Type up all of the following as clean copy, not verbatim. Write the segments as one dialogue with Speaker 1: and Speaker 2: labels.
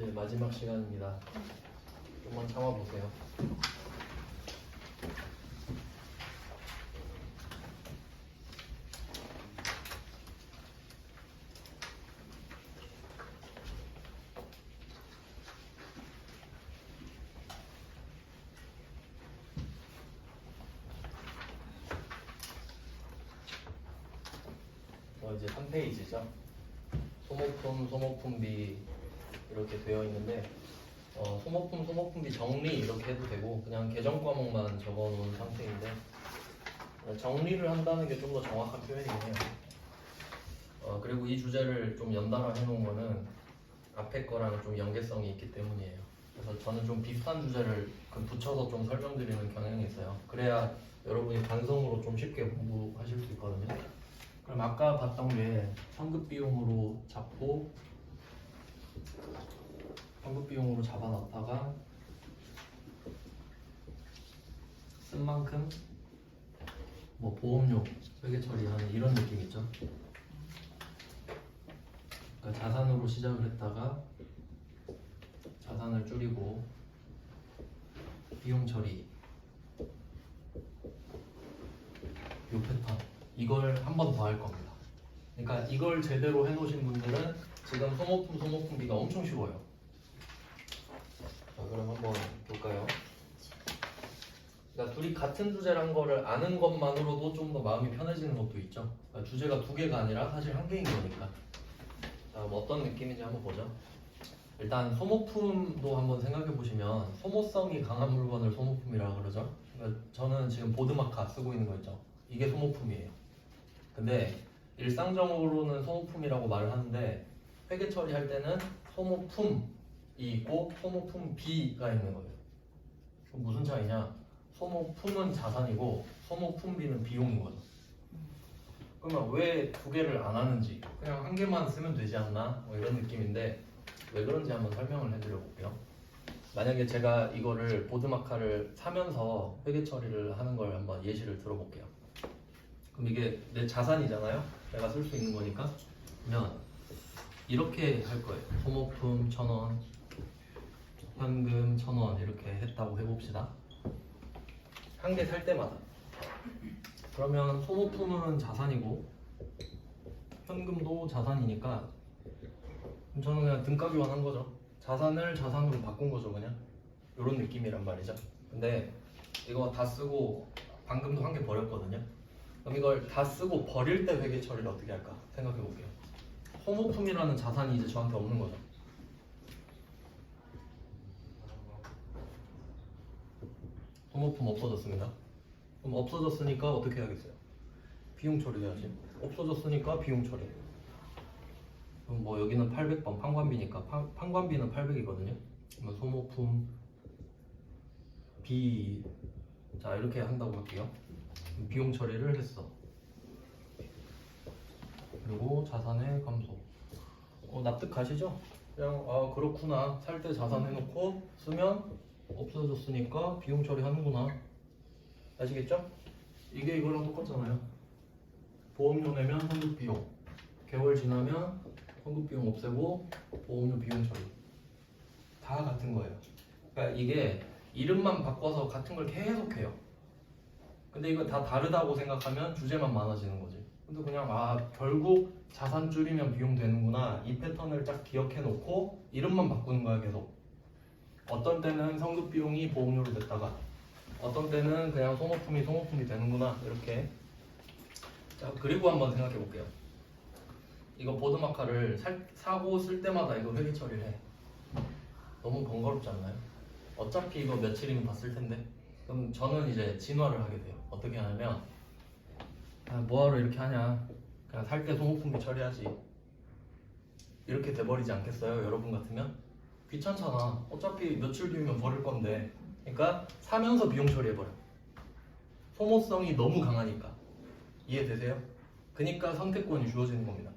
Speaker 1: 이제 마지막 시간입니다. 좀만 참아보세요. 이제 3페이지죠. 소모품, 소모품비 이렇게 되어 있는데 소모품, 소모품비 정리 이렇게 해도 되고 그냥 계정 과목만 적어놓은 상태인데 정리를 한다는 게 좀 더 정확한 표현이긴 해요. 그리고 이 주제를 좀 연달아 해놓은 거는 앞에 거랑 좀 연계성이 있기 때문이에요. 그래서 저는 좀 비슷한 주제를 붙여서 좀 설명드리는 경향이 있어요. 그래야 여러분이 관성으로 좀 쉽게 공부하실 수 있거든요. 그럼 아까 봤던 게 현금 비용으로 잡고 현금 비용으로 잡아놨다가 쓴 만큼 뭐 보험료 회계 처리하는 이런 느낌 있죠. 그러니까 자산으로 시작을 했다가 자산을 줄이고 비용 처리 요 패턴 이걸 한 번 더 할 겁니다. 그러니까 이걸 제대로 해놓으신 분들은 지금 소모품, 소모품비가 엄청 쉬워요. 자, 그럼 한번 볼까요? 그러니까 둘이 같은 주제란 거를 아는 것만으로도 좀 더 마음이 편해지는 것도 있죠. 그러니까 주제가 두 개가 아니라 사실 한 개인 거니까. 자, 뭐 어떤 느낌인지 한번 보죠. 일단 소모품도 한번 생각해 보시면 소모성이 강한 물건을 소모품이라고 그러죠. 그러니까 저는 지금 보드마카 쓰고 있는 거 있죠. 이게 소모품이에요. 근데 일상적으로는 소모품이라고 말을 하는데 회계 처리할 때는 소모품이 있고 소모품비가 있는 거예요. 그럼 무슨 차이냐? 소모품은 자산이고 소모품비는 비용인 거죠. 그러면 왜 두 개를 안 하는지 그냥 한 개만 쓰면 되지 않나? 뭐 이런 느낌인데 왜 그런지 한번 설명을 해드려 볼게요. 만약에 제가 이거를 보드마카를 사면서 회계 처리를 하는 걸 한번 예시를 들어볼게요. 그럼 이게 내 자산이잖아요. 내가 쓸 수 있는 거니까. 그러면 이렇게 할 거예요. 소모품 1,000원, 현금 1,000원 이렇게 했다고 해봅시다. 한 개 살 때마다. 그러면 소모품은 자산이고 현금도 자산이니까 저는 그냥 등가 교환한 거죠. 자산을 자산으로 바꾼 거죠, 그냥. 이런 느낌이란 말이죠. 근데 이거 다 쓰고 방금도 한 개 버렸거든요. 그럼 이걸 다 쓰고 버릴 때 회계 처리를 어떻게 할까 생각해 볼게요. 소모품이라는 자산이 이제 저한테 없는 거죠. 소모품 없어졌습니다. 그럼 없어졌으니까 어떻게 해야겠어요? 비용 처리해야지. 없어졌으니까 비용 처리. 그럼 뭐 여기는 800번 판관비니까 판관비는 800이거든요. 그러면 소모품 비 자 이렇게 한다고 할게요. 비용 처리를 했어. 그리고 자산의 감소. 납득가시죠? 그냥 그렇구나. 살 때 자산 해놓고 쓰면 없어졌으니까 비용 처리하는구나. 아시겠죠? 이게 이거랑 똑같잖아요. 보험료 내면 환급 비용. 개월 지나면 환급 비용 없애고 보험료 비용 처리. 다 같은 거예요. 그러니까 이게 이름만 바꿔서 같은 걸 계속 해요. 근데 이거 다 다르다고 생각하면 주제만 많아지는 거지. 근데 그냥 결국 자산 줄이면 비용 되는구나 이 패턴을 딱 기억해 놓고 이름만 바꾸는 거야 계속. 어떤 때는 성급 비용이 보험료로 됐다가 어떤 때는 그냥 소모품이 되는구나 이렇게. 자 그리고 한번 생각해 볼게요. 이거 보드마카를 사고 쓸 때마다 이거 회계 처리를 해. 너무 번거롭지 않나요? 어차피 이거 며칠이면 다 쓸 텐데. 그럼 저는 이제 진화를 하게 돼요. 어떻게 하냐면 뭐하러 이렇게 하냐, 그냥 살 때 소모품비 처리하지 이렇게 돼버리지 않겠어요? 여러분 같으면 귀찮잖아. 어차피 며칠 뒤면 버릴 건데. 그러니까 사면서 비용 처리해버려. 소모성이 너무 강하니까. 이해되세요? 그러니까 선택권이 주어지는 겁니다.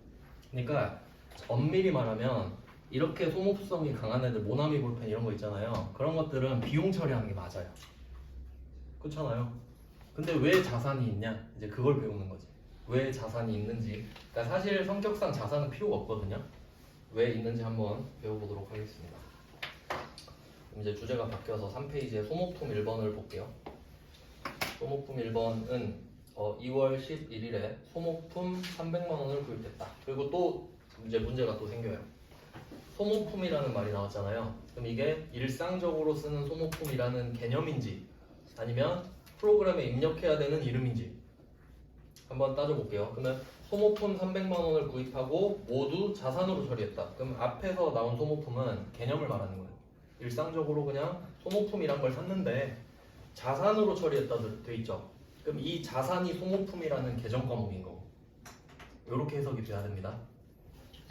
Speaker 1: 그러니까 엄밀히 말하면 이렇게 소모성이 강한 애들, 모나미 볼펜 이런 거 있잖아요. 그런 것들은 비용 처리하는 게 맞아요. 그렇잖아요. 근데 왜 자산이 있냐? 이제 그걸 배우는 거지. 왜 자산이 있는지. 그러니까 사실 성격상 자산은 필요가 없거든요. 왜 있는지 한번 배워보도록 하겠습니다. 그럼 이제 주제가 바뀌어서 3페이지에 소모품 1번을 볼게요. 소모품 1번은 2월 11일에 소모품 300만 원을 구입했다. 그리고 또 이제 문제가 또 생겨요. 소모품이라는 말이 나왔잖아요. 그럼 이게 일상적으로 쓰는 소모품이라는 개념인지 아니면 프로그램에 입력해야 되는 이름인지 한번 따져볼게요. 그러면 소모품 300만 원을 구입하고 모두 자산으로 처리했다. 그럼 앞에서 나온 소모품은 개념을 말하는 거예요. 일상적으로 그냥 소모품이란 걸 샀는데 자산으로 처리했다 돼 있죠. 그럼 이 자산이 소모품이라는 개정 과목인 거고 이렇게 해석이 돼야 됩니다.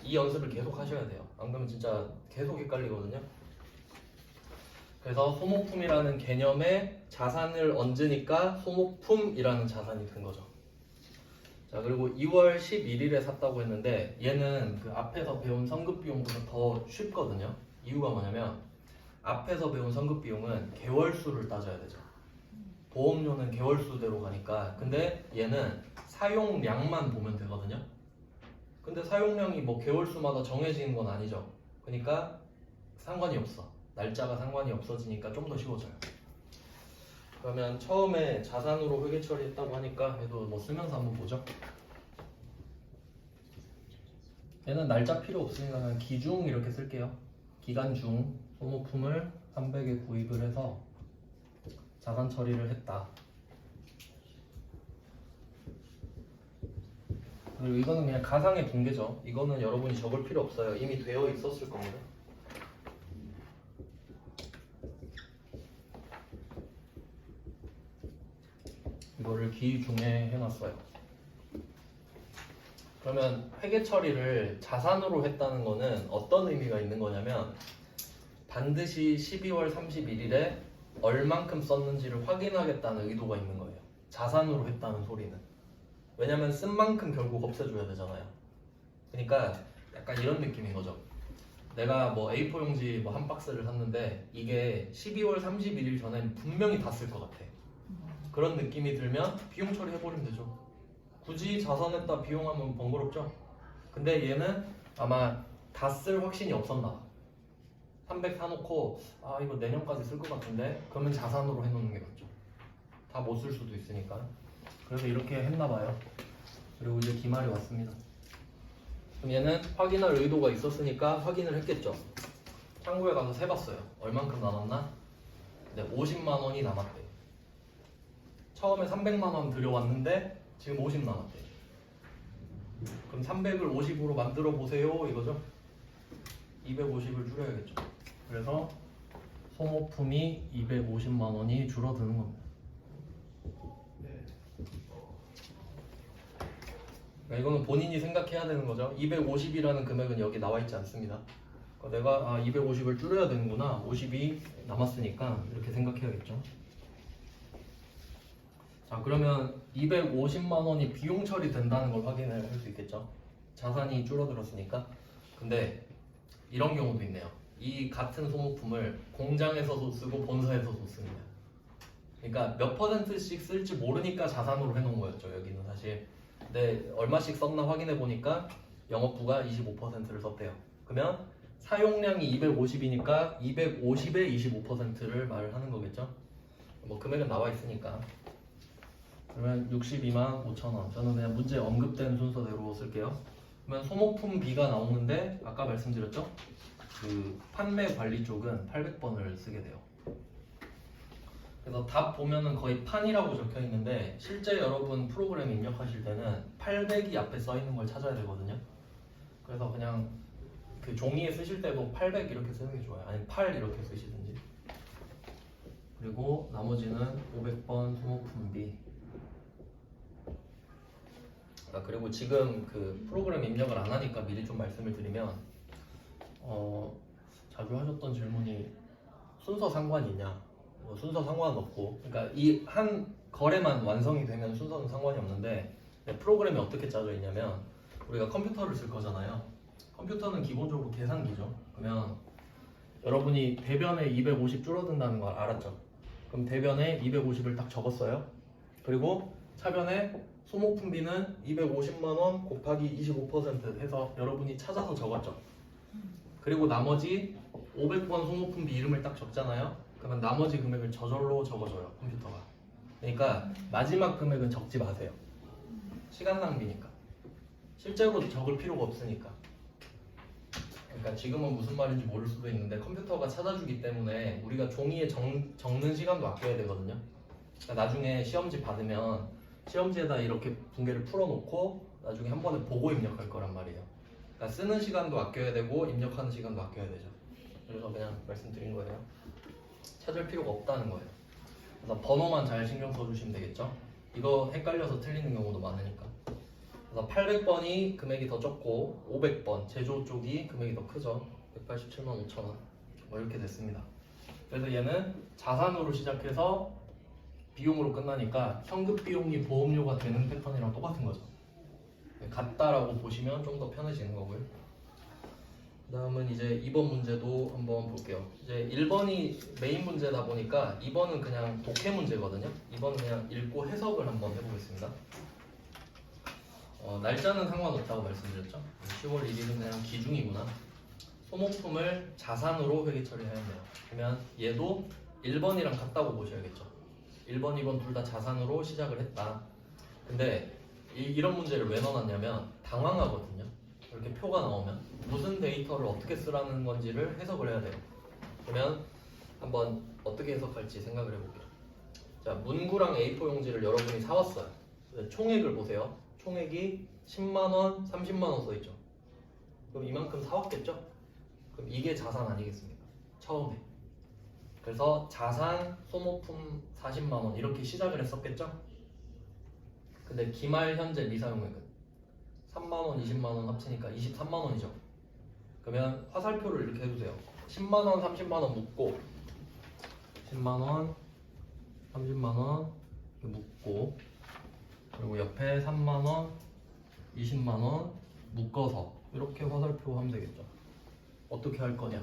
Speaker 1: 이 연습을 계속 하셔야 돼요. 안 그러면 진짜 계속 헷갈리거든요. 그래서 소모품이라는 개념에 자산을 얹으니까 소모품이라는 자산이 된 거죠. 자, 그리고 2월 11일에 샀다고 했는데 얘는 그 앞에서 배운 선급비용보다 더 쉽거든요. 이유가 뭐냐면 앞에서 배운 선급비용은 개월수를 따져야 되죠. 보험료는 개월수대로 가니까. 근데 얘는 사용량만 보면 되거든요. 근데 사용량이 뭐 개월수마다 정해지는 건 아니죠. 그러니까 상관이 없어. 날짜가 상관이 없어지니까 좀 더 쉬워져요. 그러면 처음에 자산으로 회계 처리했다고 하니까 해도 뭐 쓰면서 한번 보죠. 얘는 날짜 필요 없으니까 그냥 기중 이렇게 쓸게요. 기간 중 소모품을 300에 구입을 해서 자산 처리를 했다. 그리고 이거는 그냥 가상의 붕괴죠. 이거는 여러분이 적을 필요 없어요. 이미 되어 있었을 겁니다. 이거를 기중에 해놨어요. 그러면 회계 처리를 자산으로 했다는 거는 어떤 의미가 있는 거냐면 반드시 12월 31일에 얼만큼 썼는지를 확인하겠다는 의도가 있는 거예요. 자산으로 했다는 소리는. 왜냐면 쓴 만큼 결국 없애줘야 되잖아요. 그러니까 약간 이런 느낌인 거죠. 내가 뭐 A4 용지 뭐 한 박스를 샀는데 이게 12월 31일 전엔 분명히 다 쓸 것 같아. 그런 느낌이 들면 비용 처리해버리면 되죠. 굳이 자산했다 비용하면 번거롭죠. 근데 얘는 아마 다 쓸 확신이 없었나 봐. 300 사놓고 아 이거 내년까지 쓸 것 같은데 그러면 자산으로 해놓는 게 맞죠. 다 못 쓸 수도 있으니까. 그래서 이렇게 했나 봐요. 그리고 이제 기말이 왔습니다. 그럼 얘는 확인할 의도가 있었으니까 확인을 했겠죠. 창구에 가서 세봤어요. 얼만큼 남았나? 네, 50만 원이 남았대. 처음에 300만 원 들여왔는데 지금 50 남았대. 그럼 300을 50으로 만들어 보세요 이거죠. 250을 줄여야겠죠. 그래서 소모품이 250만 원이 줄어드는 겁니다. 그러니까 이거는 본인이 생각해야 되는 거죠. 250이라는 금액은 여기 나와 있지 않습니다. 그러니까 내가 250을 줄여야 되는구나. 50이 남았으니까 이렇게 생각해야겠죠. 자, 그러면 250만 원이 비용 처리된다는 걸 확인을 할 수 있겠죠. 자산이 줄어들었으니까. 근데 이런 경우도 있네요. 이 같은 소모품을 공장에서도 쓰고 본사에서도 씁니다. 그러니까 몇 퍼센트씩 쓸지 모르니까 자산으로 해놓은 거였죠. 여기는 사실. 근데 얼마씩 썼나 확인해 보니까 영업부가 25%를 썼대요. 그러면 사용량이 250이니까 250의 25%를 말을 하는 거겠죠. 뭐 금액은 나와 있으니까. 그러면 62만 5천 원. 저는 그냥 문제에 언급된 순서대로 쓸게요. 그러면 소모품 B가 나오는데 아까 말씀드렸죠? 그 판매 관리 쪽은 800번을 쓰게 돼요. 그래서 답 보면은 거의 판이라고 적혀 있는데 실제 여러분 프로그램 입력하실 때는 800이 앞에 써 있는 걸 찾아야 되거든요. 그래서 그냥 그 종이에 쓰실 때도 800 이렇게 쓰는 게 좋아요. 아니면 8 이렇게 쓰시든지. 그리고 나머지는 500번 소모품 B. 그리고 지금 그 프로그램 입력을 안 하니까 미리 좀 말씀을 드리면 자주 하셨던 질문이 순서 상관이 있냐? 순서 상관은 없고, 그러니까 이 한 거래만 완성이 되면 순서는 상관이 없는데 프로그램이 어떻게 짜져 있냐면 우리가 컴퓨터를 쓸 거잖아요. 컴퓨터는 기본적으로 계산기죠. 그러면 여러분이 대변에 250 줄어든다는 걸 알았죠? 그럼 대변에 250을 딱 적었어요. 그리고 차변에 소모품비는 250만 원 곱하기 25% 해서 여러분이 찾아서 적었죠. 그리고 나머지 500번 소모품비 이름을 딱 적잖아요. 그러면 나머지 금액을 저절로 적어줘요, 컴퓨터가. 그러니까 마지막 금액은 적지 마세요. 시간 낭비니까. 실제로 적을 필요가 없으니까. 그러니까 지금은 무슨 말인지 모를 수도 있는데 컴퓨터가 찾아주기 때문에 우리가 종이에 적는 시간도 아껴야 되거든요. 그러니까 나중에 시험지 받으면 시험지에다 이렇게 붕괴를 풀어놓고 나중에 한 번에 보고 입력할 거란 말이에요. 그러니까 쓰는 시간도 아껴야 되고 입력하는 시간도 아껴야 되죠. 그래서 그냥 말씀드린 거예요. 찾을 필요가 없다는 거예요. 그래서 번호만 잘 신경 써주시면 되겠죠. 이거 헷갈려서 틀리는 경우도 많으니까. 그래서 800번이 금액이 더 적고 500번 제조 쪽이 금액이 더 크죠. 187만 5천원 뭐 이렇게 됐습니다. 그래서 얘는 자산으로 시작해서 비용으로 끝나니까 현금 비용이 보험료가 되는 패턴이랑 똑같은 거죠. 같다라고 보시면 좀 더 편해지는 거고요. 그 다음은 이제 2번 문제도 한번 볼게요. 이제 1번이 메인 문제다 보니까 2번은 그냥 독해 문제거든요. 2번은 그냥 읽고 해석을 한번 해보겠습니다. 날짜는 상관없다고 말씀드렸죠. 10월 1일은 그냥 기중이구나. 소모품을 자산으로 회계 처리해야 돼요. 그러면 얘도 1번이랑 같다고 보셔야겠죠. 1번, 2번 둘 다 자산으로 시작을 했다. 근데 이런 문제를 왜 넣어놨냐면 당황하거든요. 이렇게 표가 나오면 무슨 데이터를 어떻게 쓰라는 건지를 해석을 해야 돼요. 그러면 한번 어떻게 해석할지 생각을 해볼게요. 자, 문구랑 A4 용지를 여러분이 사왔어요. 총액을 보세요. 총액이 10만원, 30만원 써있죠. 그럼 이만큼 사왔겠죠? 그럼 이게 자산 아니겠습니까? 처음에. 그래서 자산, 소모품 40만원 이렇게 시작을 했었겠죠? 근데 기말 현재 미사용액은 3만원, 20만원 합치니까 23만원이죠. 그러면 화살표를 이렇게 해주세요. 10만원, 30만원 묶고 10만원, 30만원 묶고 그리고 옆에 3만원, 20만원 묶어서 이렇게 화살표 하면 되겠죠. 어떻게 할 거냐?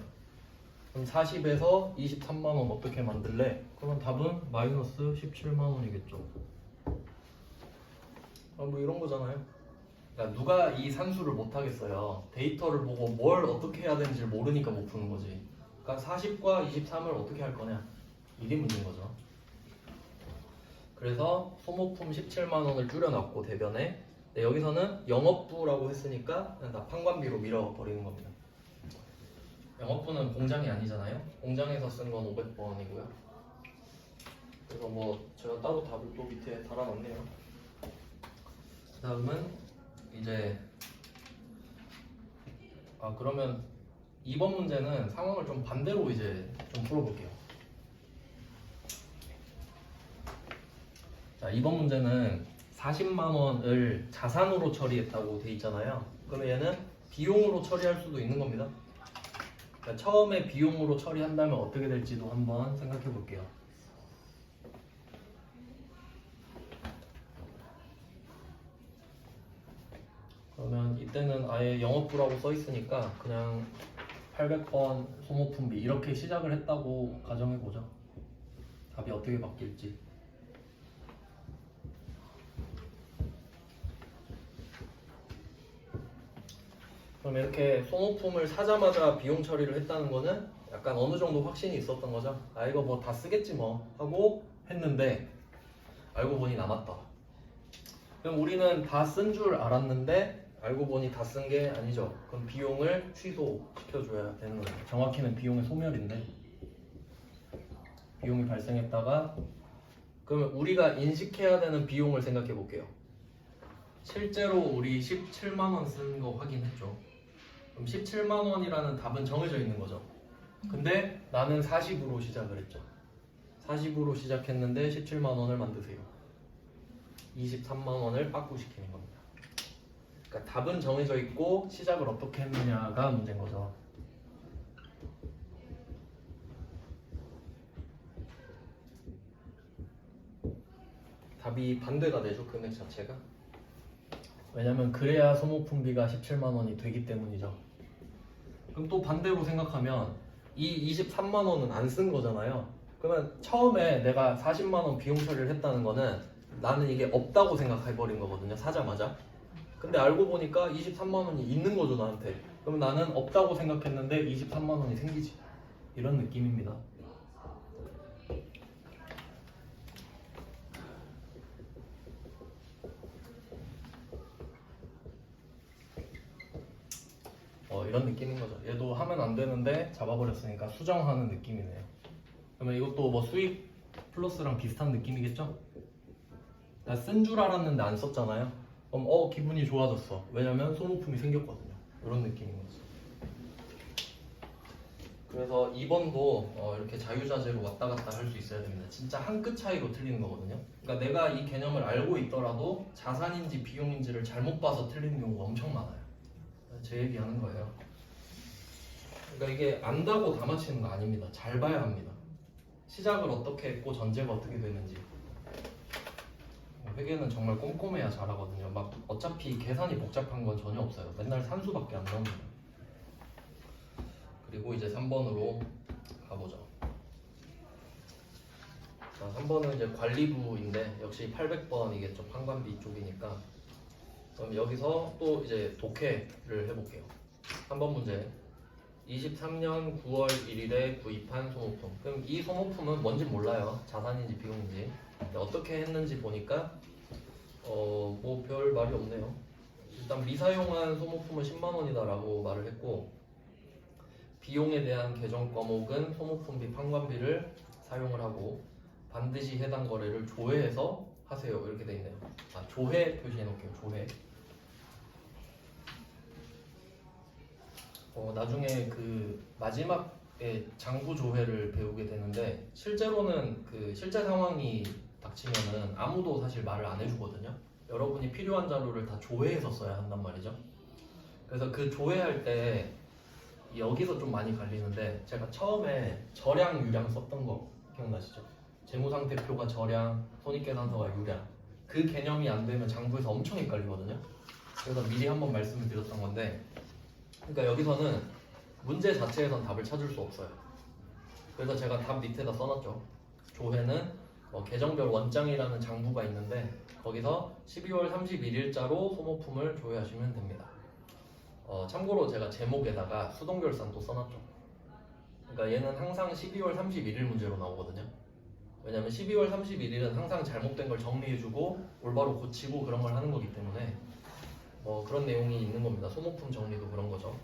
Speaker 1: 그럼 40에서 23만원 어떻게 만들래? 그러면 답은 마이너스 17만원이겠죠. 뭐 이런 거잖아요. 그러니까 누가 이 산수를 못 하겠어요. 데이터를 보고 뭘 어떻게 해야 되는지 모르니까 못 푸는 거지. 그러니까 40과 23을 어떻게 할 거냐? 이게 문제인 거죠. 그래서 소모품 17만원을 줄여놨고 대변에 여기서는 영업부라고 했으니까 그냥 다 판관비로 밀어버리는 겁니다. 영업부는 공장이 아니잖아요. 공장에서 쓴 건 500번이고요. 그래서 뭐 제가 따로 답을 또 밑에 달아놨네요. 그 다음은 이제 그러면 2번 문제는 상황을 좀 반대로 이제 좀 풀어볼게요. 자, 2번 문제는 40만원을 자산으로 처리했다고 돼 있잖아요. 그러면 얘는 비용으로 처리할 수도 있는 겁니다. 그러니까 처음에 비용으로 처리한다면 어떻게 될지도 한번 생각해 볼게요. 그러면 이때는 아예 영업부라고 써 있으니까 그냥 800번 소모품비 이렇게 시작을 했다고 가정해 보죠. 답이 어떻게 바뀔지. 그럼 이렇게 소모품을 사자마자 비용 처리를 했다는 거는 약간 어느 정도 확신이 있었던 거죠. 이거 뭐 다 쓰겠지 뭐 하고 했는데 알고 보니 남았다. 그럼 우리는 다 쓴 줄 알았는데 알고 보니 다 쓴 게 아니죠. 그럼 비용을 취소시켜줘야 되는 거예요. 정확히는 비용의 소멸인데 비용이 발생했다가 그러면 우리가 인식해야 되는 비용을 생각해 볼게요. 실제로 우리 17만원 쓴 거 확인했죠. 그럼 17만원이라는 답은 정해져 있는 거죠. 근데 나는 40으로 시작을 했죠. 40으로 시작했는데 17만원을 만드세요. 23만원을 빠꾸시키는 겁니다. 그러니까 답은 정해져 있고 시작을 어떻게 했느냐가 문제인 거죠. 답이 반대가 되죠. 금액 자체가. 왜냐면 그래야 소모품비가 17만원이 되기 때문이죠. 그럼 또 반대로 생각하면 이 23만원은 안 쓴 거잖아요. 그러면 처음에 내가 40만원 비용 처리를 했다는 거는 나는 이게 없다고 생각해버린 거거든요. 사자마자. 근데 알고 보니까 23만원이 있는 거죠 나한테. 그러면 나는 없다고 생각했는데 23만원이 생기지. 이런 느낌입니다. 이런 느낌인 거죠. 얘도 하면 안 되는데 잡아버렸으니까 수정하는 느낌이네요. 그러면 이것도 뭐 수익 플러스랑 비슷한 느낌이겠죠? 나 쓴 줄 알았는데 안 썼잖아요. 그럼 기분이 좋아졌어. 왜냐면 소모품이 생겼거든요. 이런 느낌인 거죠. 그래서 2번도 이렇게 자유자재로 왔다 갔다 할 수 있어야 됩니다. 진짜 한 끗 차이로 틀리는 거거든요. 그러니까 내가 이 개념을 알고 있더라도 자산인지 비용인지를 잘못 봐서 틀리는 경우가 엄청 많아요. 제 얘기하는 거예요. 그러니까 이게 안다고 다 맞히는 거 아닙니다. 잘 봐야 합니다. 시작을 어떻게 했고 전제가 어떻게 되는지. 회계는 정말 꼼꼼해야 잘하거든요. 막 어차피 계산이 복잡한 건 전혀 없어요. 맨날 산수밖에 안 나옵니다. 그리고 이제 3번으로 가보죠. 자, 3번은 이제 관리부인데 역시 800번이겠죠. 판관비 쪽이니까. 그럼 여기서 또 이제 독해를 해볼게요. 3번 문제. 23년 9월 1일에 구입한 소모품. 그럼 이 소모품은 뭔지 몰라요. 자산인지 비용인지. 어떻게 했는지 보니까 뭐 별 말이 없네요. 일단 미사용한 소모품은 10만 원이다라고 말을 했고, 비용에 대한 계정 과목은 소모품비 판관비를 사용을 하고 반드시 해당 거래를 조회해서 하세요. 이렇게 돼 있네요. 조회 표시해 놓을게요. 조회. 나중에 그 마지막에 장부 조회를 배우게 되는데, 실제로는 그 실제 상황이 닥치면은 아무도 사실 말을 안 해주거든요. 여러분이 필요한 자료를 다 조회해서 써야 한단 말이죠. 그래서 그 조회할 때 여기서 좀 많이 갈리는데, 제가 처음에 절양 유량 썼던 거 기억나시죠? 재무상태표가 절양, 손익계산서가 유량. 그 개념이 안 되면 장부에서 엄청 헷갈리거든요. 그래서 미리 한번 말씀을 드렸던 건데, 그러니까 여기서는 문제 자체에선 답을 찾을 수 없어요. 그래서 제가 답 밑에다 써놨죠. 조회는 계정별 원장이라는 장부가 있는데 거기서 12월 31일자로 소모품을 조회하시면 됩니다. 참고로 제가 제목에다가 수동결산도 써놨죠. 그러니까 얘는 항상 12월 31일 문제로 나오거든요. 왜냐면 12월 31일은 항상 잘못된 걸 정리해주고 올바로 고치고 그런 걸 하는 거기 때문에 그런 내용이 있는 겁니다. 소모품 정리도 그런 거죠.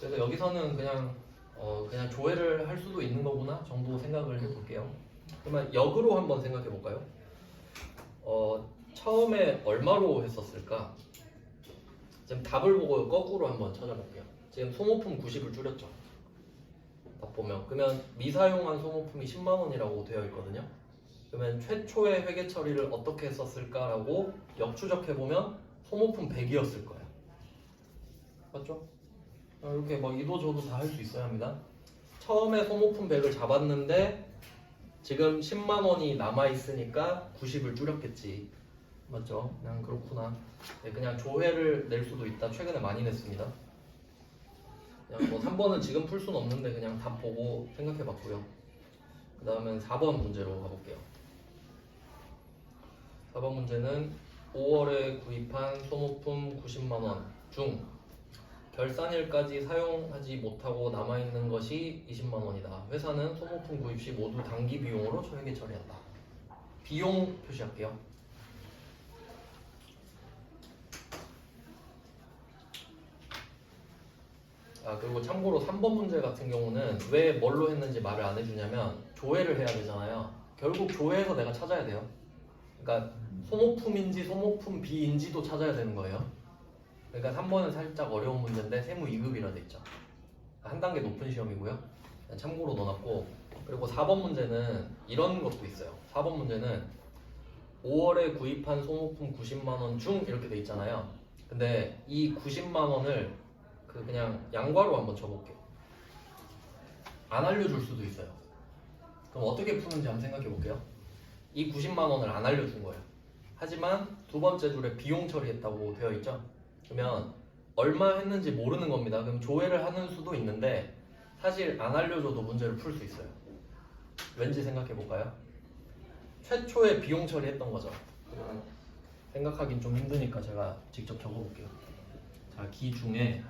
Speaker 1: 그래서 여기서는 그냥 조회를 할 수도 있는 거구나 정도 생각을 해볼게요. 그러면 역으로 한번 생각해 볼까요? 처음에 얼마로 했었을까? 지금 답을 보고 거꾸로 한번 찾아볼게요. 지금 소모품 90을 줄였죠. 답 보면 그러면 미사용한 소모품이 10만 원이라고 되어 있거든요. 그러면 최초의 회계 처리를 어떻게 했었을까라고 역추적해 보면 소모품 100이었을 거예요. 맞죠? 이렇게 이도 저도 다 할 수 있어야 합니다. 처음에 소모품 100을 잡았는데 지금 10만 원이 남아 있으니까 90을 줄였겠지. 맞죠? 그냥 그렇구나. 네, 그냥 조회를 낼 수도 있다. 최근에 많이 냈습니다. 그냥 3번은 지금 풀 수는 없는데 그냥 답 보고 생각해 봤고요. 그 다음엔 4번 문제로 가볼게요. 4번 문제는 5월에 구입한 소모품 90만 원 중 결산일까지 사용하지 못하고 남아있는 것이 20만 원이다. 회사는 소모품 구입 시 모두 당기 비용으로 회계 처리한다. 비용 표시할게요. 그리고 참고로 3번 문제 같은 경우는 왜 뭘로 했는지 말을 안 해주냐면 조회를 해야 되잖아요. 결국 조회해서 내가 찾아야 돼요. 그러니까 소모품인지 소모품 비인지도 찾아야 되는 거예요. 그러니까 3번은 살짝 어려운 문제인데 세무 2급이라 돼 있죠. 한 단계 높은 시험이고요. 참고로 넣어놨고, 그리고 4번 문제는 이런 것도 있어요. 4번 문제는 5월에 구입한 소모품 90만 원 중 이렇게 돼 있잖아요. 근데 이 90만 원을 그냥 양괄호 한번 쳐볼게요. 안 알려줄 수도 있어요. 그럼 어떻게 푸는지 한번 생각해 볼게요. 이 90만 원을 안 알려준 거예요. 하지만 두 번째 줄에 비용 처리했다고 되어 있죠. 그러면 얼마 했는지 모르는 겁니다. 그럼 조회를 하는 수도 있는데 사실 안 알려줘도 문제를 풀 수 있어요. 왠지 생각해 볼까요? 최초에 비용 처리했던 거죠. 생각하긴 좀 힘드니까 제가 직접 적어볼게요. 자, 기 중에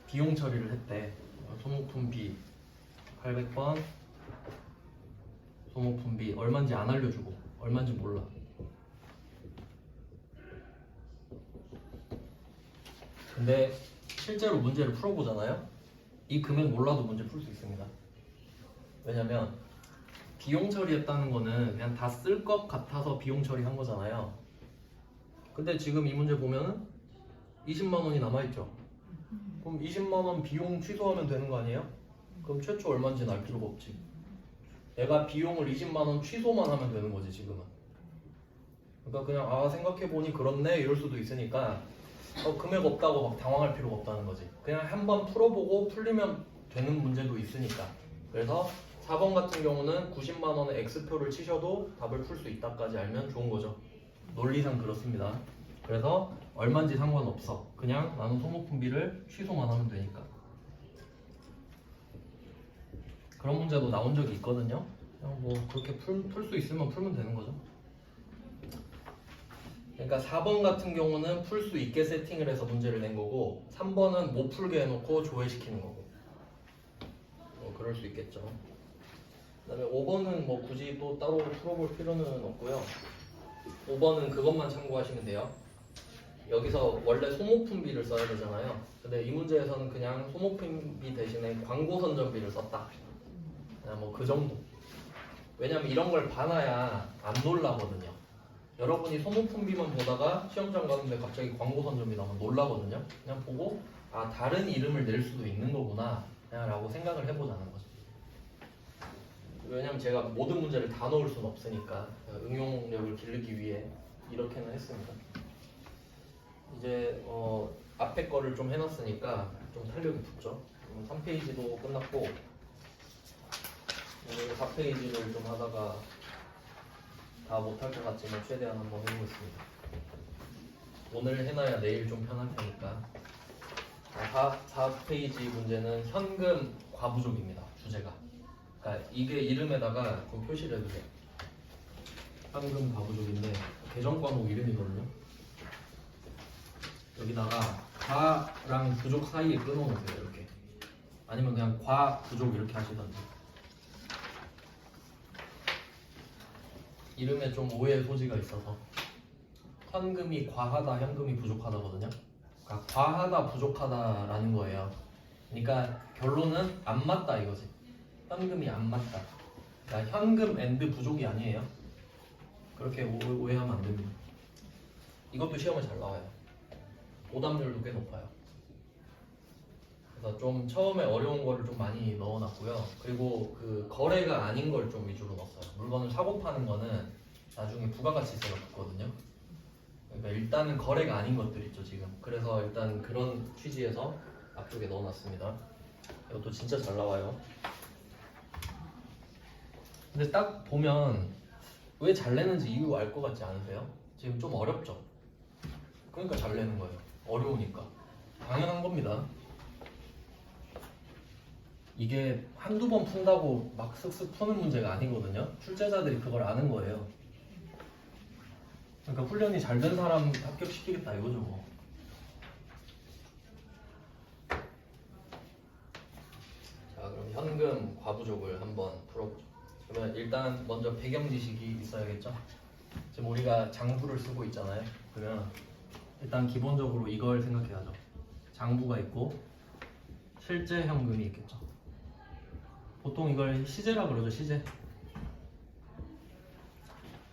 Speaker 1: 비용 처리를 했대. 소모품비 800번 소모품비 얼마인지 안 알려주고 얼마인지 몰라. 근데 실제로 문제를 풀어보잖아요. 이 금액 몰라도 문제 풀 수 있습니다. 왜냐면 비용 처리했다는 거는 그냥 다 쓸 것 같아서 비용 처리한 거잖아요. 근데 지금 이 문제 보면은 20만 원이 남아있죠. 그럼 20만 원 비용 취소하면 되는 거 아니에요? 그럼 최초 얼마인지는 알 필요가 없지. 내가 비용을 20만 원 취소만 하면 되는 거지 지금은. 그러니까 그냥 아 생각해보니 그렇네 이럴 수도 있으니까 금액 없다고 막 당황할 필요가 없다는 거지. 그냥 한번 풀어보고 풀리면 되는 문제도 있으니까. 그래서 4번 같은 경우는 90만 원의 X표를 치셔도 답을 풀 수 있다까지 알면 좋은 거죠. 논리상 그렇습니다. 그래서 얼마인지 상관없어. 그냥 나는 소모품비를 취소만 하면 되니까. 그런 문제도 나온 적이 있거든요. 그냥 뭐 그렇게 풀 수 있으면 풀면 되는 거죠. 그러니까 4번 같은 경우는 풀 수 있게 세팅을 해서 문제를 낸 거고 3번은 못 풀게 해놓고 조회시키는 거고 그럴 수 있겠죠. 그 다음에 5번은 뭐 굳이 또 따로 풀어볼 필요는 없고요. 5번은 그것만 참고하시면 돼요. 여기서 원래 소모품비를 써야 되잖아요. 근데 이 문제에서는 그냥 소모품비 대신에 광고 선전비를 썼다. 그냥 뭐 그 정도. 왜냐면 이런 걸 봐놔야 안 놀라거든요. 여러분이 소모품비만 보다가 시험장 가는데 갑자기 광고 선전비 나오면 놀라거든요. 그냥 보고 아 다른 이름을 낼 수도 있는 거구나 그냥 라고 생각을 해보자는 거죠. 왜냐면 제가 모든 문제를 다 넣을 수는 없으니까 응용력을 기르기 위해 이렇게는 했습니다. 이제 앞에 거를 좀 해놨으니까 좀 탄력이 붙죠. 3페이지도 끝났고 오늘 4페이지를 좀 하다가 다 못할 것 같지만 최대한 한번 해보겠습니다. 오늘 해놔야 내일 좀 편할 테니까. 4페이지 문제는 현금 과부족입니다. 주제가. 그러니까 이게 이름에다가 좀 표시를 해주세요. 현금 과부족인데 계정 과목 이름이거든요. 여기다가 과랑 부족 사이에 끊어놓으세요. 이렇게. 아니면 그냥 과 부족 이렇게 하시던지. 이름에 좀 오해의 소지가 있어서 현금이 과하다, 현금이 부족하다거든요. 그러니까 과하다, 부족하다라는 거예요. 그러니까 결론은 안 맞다 이거지. 현금이 안 맞다. 그러니까 현금 앤드 부족이 아니에요. 그렇게 오해하면 안 됩니다. 이것도 시험에 잘 나와요. 오답률도 꽤 높아요. 그래서 좀 처음에 어려운 거를 좀 많이 넣어놨고요. 그리고 그 거래가 아닌 걸 좀 위주로 넣었어요. 물건을 사고 파는 거는 나중에 부가가치세가 붙거든요. 그러니까 일단은 거래가 아닌 것들 있죠 지금. 그래서 일단 그런 취지에서 앞쪽에 넣어놨습니다. 이것도 진짜 잘 나와요. 근데 딱 보면 왜 잘 내는지 이유 알 것 같지 않으세요? 지금 좀 어렵죠? 그러니까 잘 내는 거예요. 어려우니까. 당연한 겁니다. 이게 한두 번 푼다고 막 슥슥 푸는 문제가 아니거든요. 출제자들이 그걸 아는 거예요. 그러니까 훈련이 잘 된 사람 합격시키겠다 이거죠 뭐. 자 그럼 현금 과부족을 한번 풀어보죠. 그러면 일단 먼저 배경 지식이 있어야겠죠. 지금 우리가 장부를 쓰고 있잖아요. 그러면 일단 기본적으로 이걸 생각해야죠. 장부가 있고 실제 현금이 있겠죠. 보통 이걸 시제라 그러죠. 시제.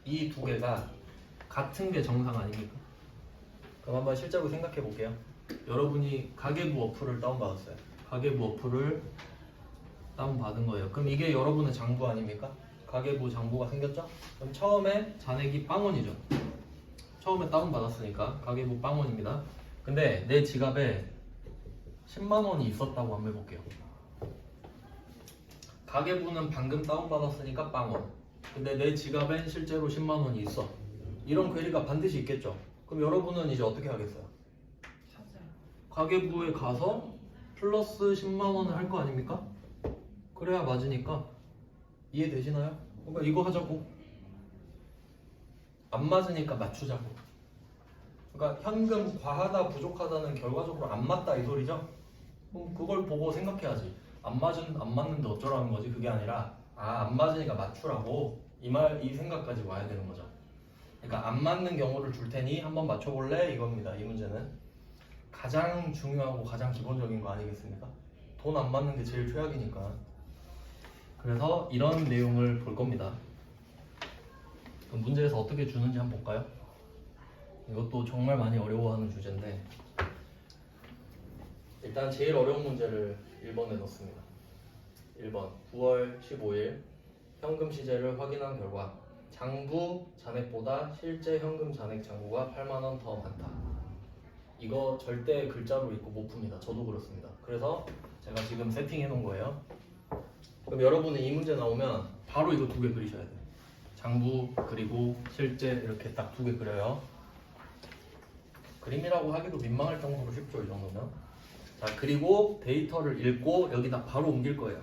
Speaker 1: 이 두 개가 같은 게 정상 아닙니까? 그럼 한번 실제로 생각해 볼게요. 여러분이 가계부 어플을 다운받았어요. 가계부 어플을 다운받은 거예요. 그럼 이게 여러분의 장부 아닙니까? 가계부 장부가 생겼죠? 그럼 처음에 잔액이 0원이죠. 처음에 다운받았으니까 가계부 0원입니다. 근데 내 지갑에 10만 원이 있었다고 한번 해볼게요. 가계부는 방금 다운받았으니까 0원. 근데 내 지갑엔 실제로 10만 원이 있어. 이런 퀘리가 반드시 있겠죠. 그럼 여러분은 이제 어떻게 하겠어요? 가계부에 가서 플러스 10만 원을 할 거 아닙니까? 그래야 맞으니까. 이해되시나요? 그러니까 이거 하자고. 안 맞으니까 맞추자고. 그러니까 현금 과하다 부족하다는 결과적으로 안 맞다 이 소리죠? 그럼 그걸 보고 생각해야지. 안 맞는데 어쩌라는 거지? 그게 아니라 안 맞으니까 맞추라고 이 생각까지 와야 되는 거죠. 그러니까 안 맞는 경우를 줄 테니 한번 맞춰볼래? 이겁니다. 이 문제는 가장 중요하고 가장 기본적인 거 아니겠습니까? 돈 안 맞는 게 제일 최악이니까. 그래서 이런 내용을 볼 겁니다. 그럼 문제에서 어떻게 주는지 한번 볼까요? 이것도 정말 많이 어려워하는 주제인데 일단 제일 어려운 문제를 1번에 넣습니다. 1번 9월 15일 현금 시제를 확인한 결과 장부 잔액보다 실제 현금 잔액 잔고가 8만 원 더 많다. 이거 절대 글자로 읽고 못 풉니다. 저도 그렇습니다. 그래서 제가 지금 세팅해 놓은 거예요. 그럼 여러분은 이 문제 나오면 바로 이거 2개 그리셔야 돼요. 장부 그리고 실제 이렇게 딱 2개 그려요. 그림이라고 하기도 민망할 정도로 쉽죠, 이 정도면. 자, 그리고 데이터를 읽고 여기다 바로 옮길 거예요.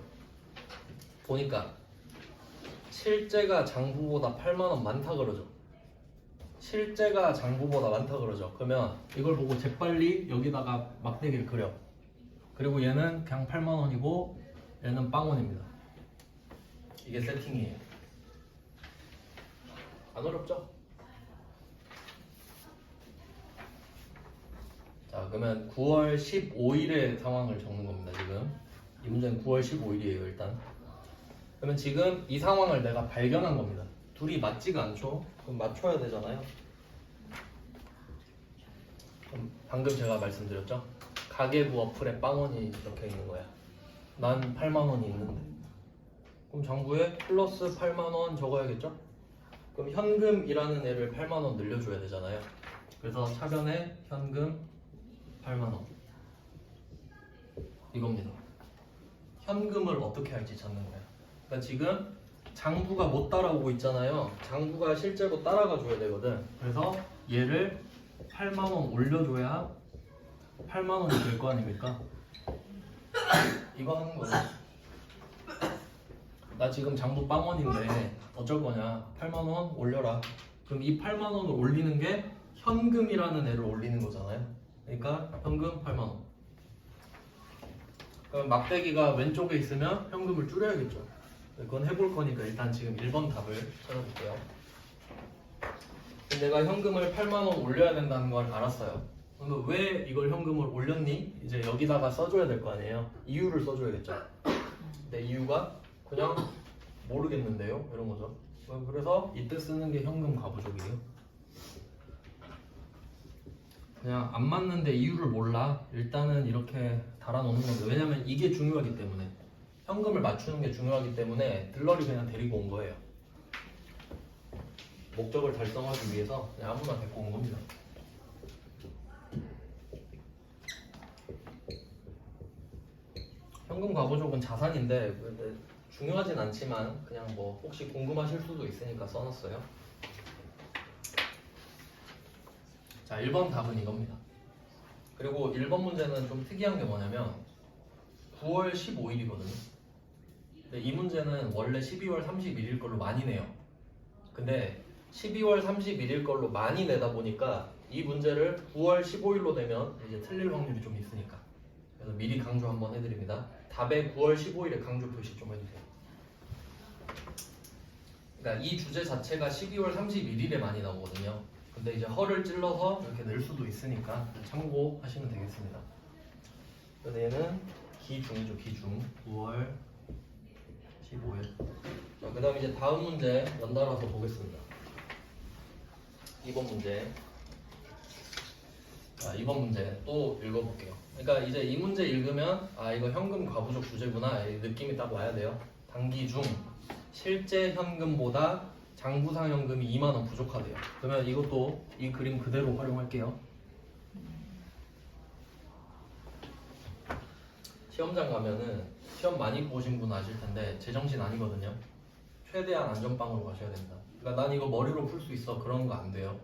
Speaker 1: 보니까 실제가 장부보다 8만 원 많다 그러죠. 실제가 장부보다 많다 그러죠. 그러면 이걸 보고 재빨리 여기다가 막대기를 그려. 그리고 얘는 그냥 8만 원이고 얘는 빵원입니다. 이게 세팅이에요. 안 어렵죠? 자, 그러면 9월 15일의 상황을 적는 겁니다. 지금 이 문제는 9월 15일이에요. 일단 그러면 지금 이 상황을 내가 발견한 겁니다. 둘이 맞지가 않죠? 그럼 맞춰야 되잖아요. 그럼 방금 제가 말씀드렸죠? 가계부 어플에 빵원이 적혀 있는 거야. 난 8만 원이 있는데. 그럼 장부에 플러스 8만 원 적어야겠죠? 그럼 현금이라는 애를 8만 원 늘려줘야 되잖아요. 그래서 차변에 현금 8만 원. 이겁니다. 현금을 어떻게 할지 찾는 거예요. 그러니까 지금 장부가 못 따라오고 있잖아요. 장부가 실제로 따라가 줘야 되거든. 그래서 얘를 8만 원 올려줘야 8만 원이 될 거 아닙니까? 이거 하는 거죠. 나 지금 장부 빵원인데 어쩔 거냐? 8만 원 올려라. 그럼 이 8만 원을 올리는 게 현금이라는 애를 올리는 거잖아요. 그러니까 현금 8만 원. 그럼 막대기가 왼쪽에 있으면 현금을 줄여야겠죠. 그건 해볼 거니까 일단 지금 1번 답을 찾아볼게요. 내가 현금을 8만 원 올려야 된다는 걸 알았어요. 그러면 왜 이걸 현금을 올렸니? 이제 여기다가 써줘야 될 거 아니에요. 이유를 써줘야겠죠. 근데 이유가 그냥 모르겠는데요? 이런 거죠. 그래서 이때 쓰는 게 현금 가부족이에요. 그냥 안 맞는데 이유를 몰라. 일단은 이렇게 달아놓는 건데 왜냐면 이게 중요하기 때문에 현금을 맞추는 게 중요하기 때문에 들러리 그냥 데리고 온 거예요. 목적을 달성하기 위해서 그냥 아무나 데리고 온 겁니다. 현금 가부족은 자산인데 중요하진 않지만 그냥 뭐 혹시 궁금하실 수도 있으니까 써놨어요. 자, 1번 답은 이겁니다. 그리고 1번 문제는 좀 특이한 게 뭐냐면 9월 15일이거든요. 근데 이 문제는 원래 12월 31일 걸로 많이 내요. 근데 12월 31일 걸로 많이 내다 보니까 이 문제를 9월 15일로 내면 이제 틀릴 확률이 좀 있으니까. 그래서 미리 강조 한번 해드립니다. 답에 9월 15일에 강조 표시 좀 해주세요. 그러니까 이 주제 자체가 12월 31일에 많이 나오거든요. 근데 이제 허를 찔러서 이렇게 낼 수도 있으니까 참고하시면 되겠습니다. 그래서 얘는 기중이죠, 기중. 9월 15일. 자, 그 다음 이제 다음 문제 연달아서 보겠습니다. 2번 문제. 자, 2번 문제 또 읽어볼게요. 그러니까 이제 이 문제 읽으면 이거 현금 과부족 주제구나 이 느낌이 딱 와야 돼요. 단기 중 실제 현금보다 장부상 현금이 2만 원 부족하대요. 그러면 이것도 이 그림 그대로 활용할게요. 시험장 가면은 시험 많이 보신 분 아실 텐데 제정신 아니거든요. 최대한 안전빵으로 가셔야 됩니다. 그러니까 난 이거 머리로 풀 수 있어 그런 거 안 돼요.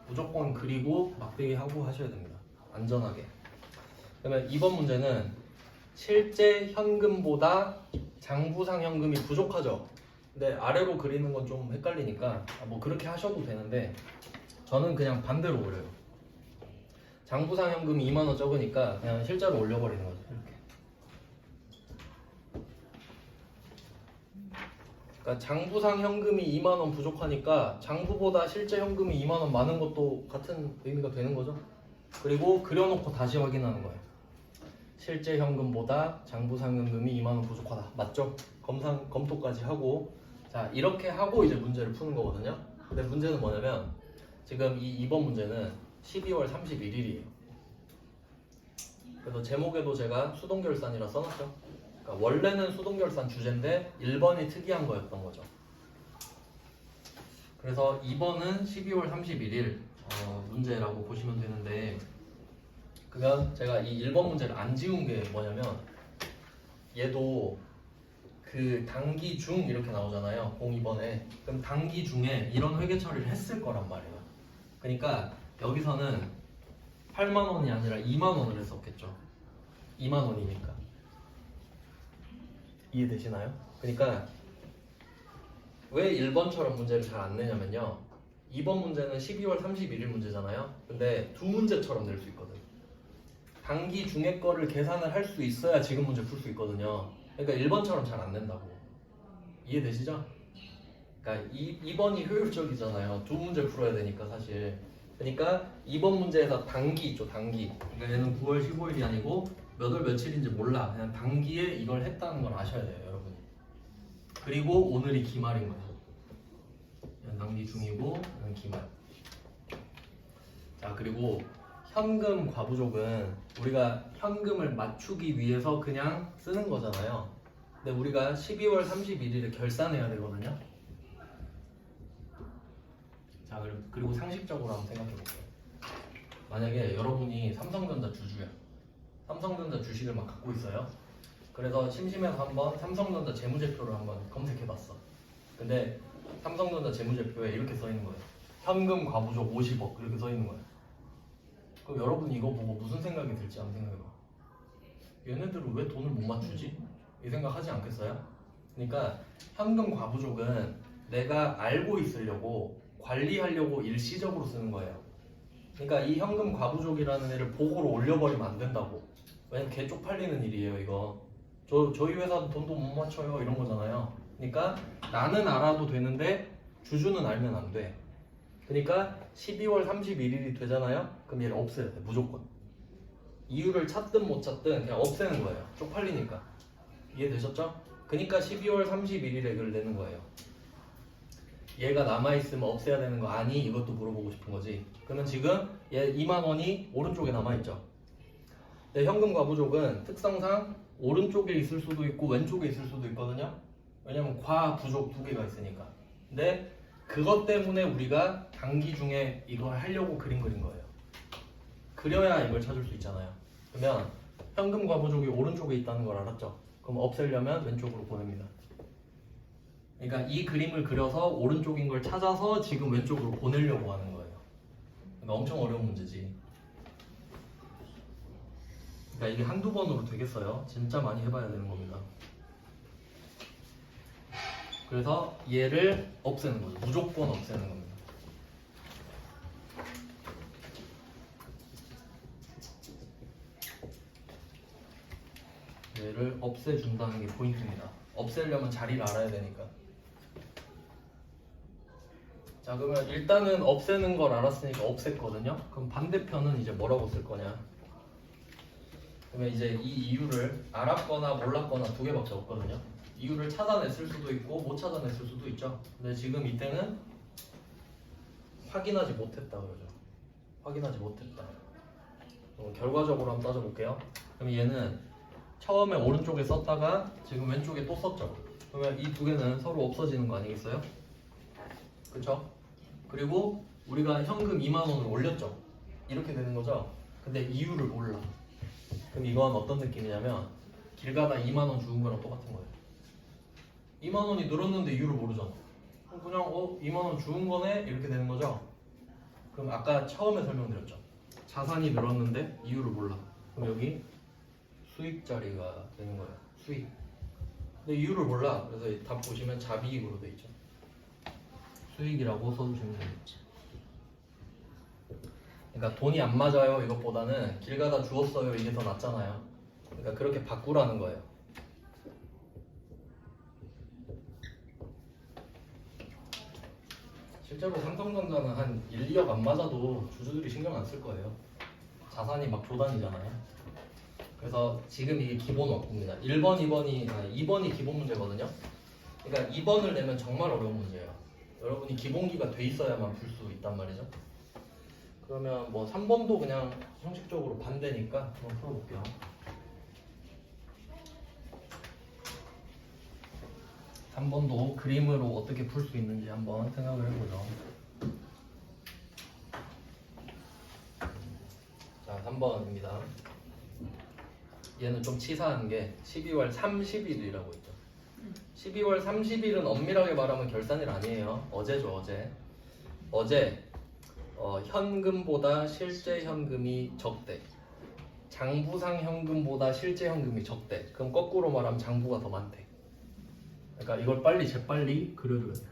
Speaker 1: 무조건 그리고 막대기 하고 하셔야 됩니다. 안전하게. 그러면 2번 문제는 실제 현금보다 장부상 현금이 부족하죠. 근데 아래로 그리는 건 좀 헷갈리니까 뭐 그렇게 하셔도 되는데 저는 그냥 반대로 그려요. 장부상 현금이 2만 원 적으니까 그냥 실제로 올려버리는 거죠. 이렇게. 그러니까 장부상 현금이 2만 원 부족하니까 장부보다 실제 현금이 2만 원 많은 것도 같은 의미가 되는 거죠. 그리고 그려놓고 다시 확인하는 거예요. 실제 현금보다 장부상 현금이 2만 원 부족하다. 맞죠? 검토까지 하고 자 이렇게 하고 이제 문제를 푸는 거거든요. 근데 문제는 뭐냐면 지금 이 2번 문제는 12월 31일이에요. 그래서 제목에도 제가 수동결산이라 써놨죠. 그러니까 원래는 수동결산 주제인데 1번이 특이한 거였던 거죠. 그래서 2번은 12월 31일 문제라고 보시면 되는데 그러면 제가 이 1번 문제를 안 지운 게 뭐냐면 얘도 그 단기 중 이렇게 나오잖아요. 02번에. 그럼 단기 중에 이런 회계 처리를 했을 거란 말이에요. 그러니까 여기서는 8만 원이 아니라 2만 원을 했었겠죠. 2만 원이니까. 이해되시나요? 그러니까 왜 1번처럼 문제를 잘 안 내냐면요. 2번 문제는 12월 31일 문제잖아요. 근데 두 문제처럼 낼 수 있거든. 단기 중에 거를 계산을 할 수 있어야 지금 문제 풀 수 있거든요. 그러니까 1번처럼 잘 안 낸다고. 이해되시죠? 그러니까 2번이 효율적이잖아요. 두 문제 풀어야 되니까 사실. 그러니까 2번 문제에서 단기 있죠, 단기. 그러니까 얘는 9월 15일이 아니고 몇 월 며칠인지 몰라. 그냥 단기에 이걸 했다는 걸 아셔야 돼요, 여러분. 그리고 오늘이 기말인 거예요. 얘는 단기 중이고 얘는 기말. 자, 그리고 현금 과부족은 우리가 현금을 맞추기 위해서 그냥 쓰는 거잖아요. 근데 우리가 12월 31일에 결산해야 되거든요. 자, 그리고 상식적으로 한번 생각해 볼게요. 만약에 여러분이 삼성전자 주주야. 삼성전자 주식을 막 갖고 있어요. 그래서 심심해서 한번 삼성전자 재무제표를 한번 검색해 봤어. 근데 삼성전자 재무제표에 이렇게 써 있는 거예요. 현금 과부족 50억 이렇게 써 있는 거예요. 그럼 여러분이 이거 보고 무슨 생각이 들지 한번 생각해봐. 얘네들은 왜 돈을 못 맞추지? 이 생각 하지 않겠어요? 그러니까 현금 과부족은 내가 알고 있으려고 관리하려고 일시적으로 쓰는 거예요. 그러니까 이 현금 과부족이라는 애를 보고로 올려버리면 안 된다고. 왜냐면 개 쪽팔리는 일이에요 이거. 저희 회사도 돈도 못 맞춰요 이런 거잖아요. 그러니까 나는 알아도 되는데 주주는 알면 안 돼. 그러니까 12월 31일이 되잖아요. 그럼 얘를 없애야 돼 무조건. 이유를 찾든 못 찾든 그냥 없애는 거예요. 쪽팔리니까. 이해되셨죠? 그러니까 12월 31일에 글 내는 거예요. 얘가 남아있으면 없애야 되는 거 아니? 이것도 물어보고 싶은 거지. 그러면 지금 얘 2만 원이 오른쪽에 남아있죠. 근데 현금 과부족은 특성상 오른쪽에 있을 수도 있고 왼쪽에 있을 수도 있거든요. 왜냐면 과부족 두 개가 있으니까. 근데 그것 때문에 우리가 단기 중에 이걸 하려고 그린 거예요. 그려야 이걸 찾을 수 있잖아요. 그러면 현금 과부족이 오른쪽에 있다는 걸 알았죠? 그럼 없애려면 왼쪽으로 보냅니다. 그러니까 이 그림을 그려서 오른쪽인 걸 찾아서 지금 왼쪽으로 보내려고 하는 거예요. 그러니까 엄청 어려운 문제지. 그러니까 이게 한두 번으로 되겠어요? 진짜 많이 해봐야 되는 겁니다. 그래서 얘를 없애는 거죠. 무조건 없애는 겁니다. 얘를 없애준다는 게 포인트입니다. 없애려면 자리를 알아야 되니까. 자, 그러면 일단은 없애는 걸 알았으니까 없앴거든요. 그럼 반대편은 이제 뭐라고 쓸 거냐? 그러면 이제 이 이유를 알았거나 몰랐거나 두 개밖에 없거든요. 이유를 찾아냈을 수도 있고 못 찾아냈을 수도 있죠. 근데 지금 이때는 확인하지 못했다 그러죠. 확인하지 못했다. 결과적으로 한번 따져볼게요. 그럼 얘는 처음에 오른쪽에 썼다가 지금 왼쪽에 또 썼죠. 그러면 이 두 개는 서로 없어지는 거 아니겠어요? 그쵸? 그리고 우리가 현금 2만 원을 올렸죠. 이렇게 되는 거죠. 근데 이유를 몰라. 그럼 이건 어떤 느낌이냐면 길 가다 2만 원 주은 거랑 똑같은 거예요. 2만 원이 늘었는데 이유를 모르잖아. 그냥 2만 원 주은 거네 이렇게 되는 거죠. 그럼 아까 처음에 설명드렸죠. 자산이 늘었는데 이유를 몰라. 그럼 여기 수익 자리가 되는 거예요. 수익. 근데 이유를 몰라. 그래서 답 보시면 자비익으로 돼 있죠. 수익이라고 써주시면 되겠지. 그러니까 돈이 안 맞아요 이것보다는 길 가다 주웠어요 이게 더 낫잖아요. 그러니까 그렇게 바꾸라는 거예요. 실제로 삼성전자는 한 1, 2억 안 맞아도 주주들이 신경 안 쓸 거예요. 자산이 막 조단이잖아요. 그래서 지금 이게 기본 원고입니다. 1번, 2번이 기본 문제거든요. 그러니까 2번을 내면 정말 어려운 문제예요. 여러분이 기본기가 돼 있어야만 풀 수 있단 말이죠. 그러면 뭐 3번도 그냥 형식적으로 반대니까 한번 풀어볼게요. 3번도 그림으로 어떻게 풀 수 있는지 한번 생각을 해보죠. 자, 3번입니다. 얘는 좀 치사한 게 12월 30일이라고 있죠. 12월 30일은 엄밀하게 말하면 결산일 아니에요. 어제죠, 어제. 어제 현금보다 실제 현금이 적대. 장부상 현금보다 실제 현금이 적대. 그럼 거꾸로 말하면 장부가 더 많대. 그러니까 이걸 빨리 재빨리 그려줘야 돼요.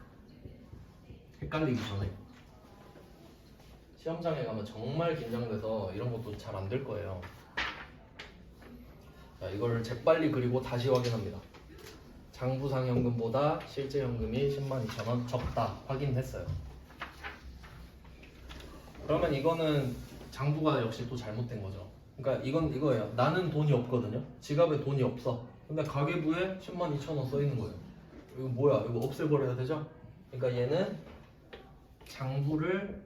Speaker 1: 헷갈리기 전에. 시험장에 가면 정말 긴장돼서 이런 것도 잘 안 될 거예요. 자, 이걸 재빨리 그리고 다시 확인합니다. 장부상 현금보다 실제 현금이 102,000원 적다 확인했어요. 그러면 이거는 장부가 역시 또 잘못된 거죠. 그러니까 이건 이거예요. 나는 돈이 없거든요. 지갑에 돈이 없어. 근데 가계부에 102,000원 써 있는 거예요. 이거 뭐야? 이거 없애버려야 되죠? 그러니까 얘는 장부를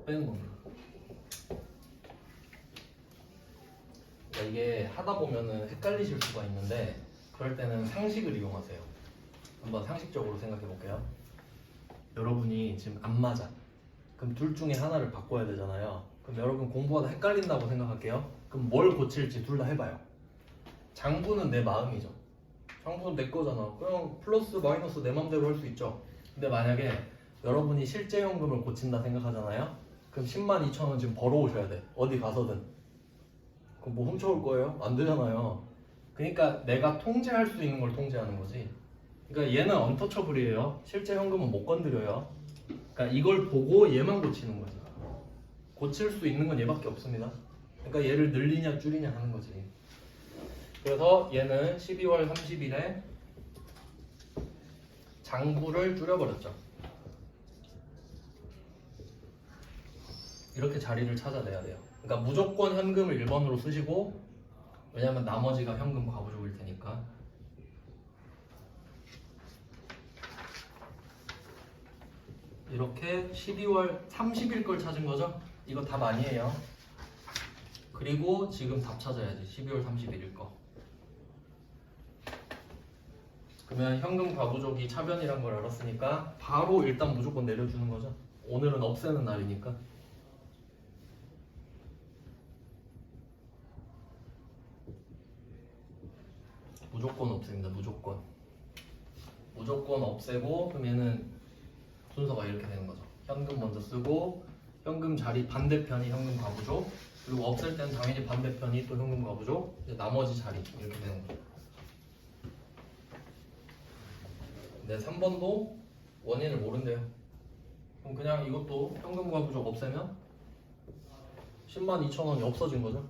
Speaker 1: 빼는 겁니다. 그러니까 이게 하다 보면은 헷갈리실 수가 있는데 그럴 때는 상식을 이용하세요. 한번 상식적으로 생각해 볼게요. 여러분이 지금 안 맞아. 그럼 둘 중에 하나를 바꿔야 되잖아요. 그럼 여러분 공부하다 헷갈린다고 생각할게요. 그럼 뭘 고칠지 둘 다 해봐요. 장부는 내 마음이죠. 장부는 내 거잖아. 그냥 플러스 마이너스 내 맘대로 할 수 있죠. 근데 만약에 여러분이 실제 현금을 고친다 생각하잖아요. 그럼 102,000원 지금 벌어오셔야 돼. 어디 가서든. 그럼 뭐 훔쳐올 거예요? 안 되잖아요. 그러니까 내가 통제할 수 있는 걸 통제하는 거지. 그러니까 얘는 언터처블이에요. 실제 현금은 못 건드려요. 그러니까 이걸 보고 얘만 고치는 거지. 고칠 수 있는 건 얘밖에 없습니다. 그러니까 얘를 늘리냐 줄이냐 하는 거지. 그래서 얘는 12월 30일에 장부를 줄여버렸죠. 이렇게 자리를 찾아내야 돼요. 그러니까 무조건 현금을 1번으로 쓰시고, 왜냐면 나머지가 현금 과부족일 테니까. 이렇게 12월 30일 걸 찾은 거죠? 이거 답 아니에요. 그리고 지금 답 찾아야지. 12월 31일 거. 그러면 현금 과부족이 차변이란 걸 알았으니까 바로 일단 무조건 내려주는 거죠. 오늘은 없애는 날이니까. 무조건 없앱니다. 무조건 없애고, 그럼 얘는 순서가 이렇게 되는 거죠. 현금 먼저 쓰고, 현금 자리 반대편이 현금 과부족, 그리고 없앨 때는 당연히 반대편이 또 현금 과부족, 이제 나머지 자리 이렇게 되는 거죠. 근데 3번도 원인을 모른대요. 그럼 그냥 이것도 현금 과부족 없애면 102,000원이 없어진 거죠.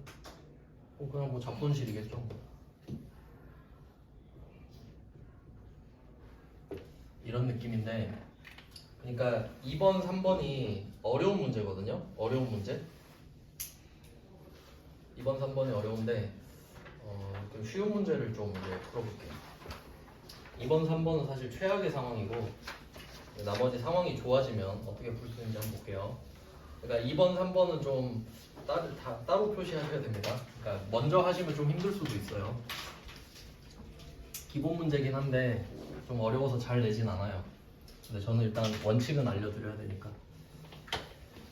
Speaker 1: 그럼 그냥 뭐 잡손실이겠죠. 이런 느낌인데, 그러니까 2번, 3번이 어려운 문제거든요. 어려운 문제. 2번, 3번이 어려운데 좀 쉬운 문제를 좀 이제 풀어볼게요. 2번, 3번은 사실 최악의 상황이고, 나머지 상황이 좋아지면 어떻게 풀 수 있는지 한번 볼게요. 그러니까 2번, 3번은 좀 따로 표시하셔야 됩니다. 그러니까 먼저 하시면 좀 힘들 수도 있어요. 기본 문제긴 한데 좀 어려워서 잘 내진 않아요. 근데 저는 일단 원칙은 알려드려야 되니까.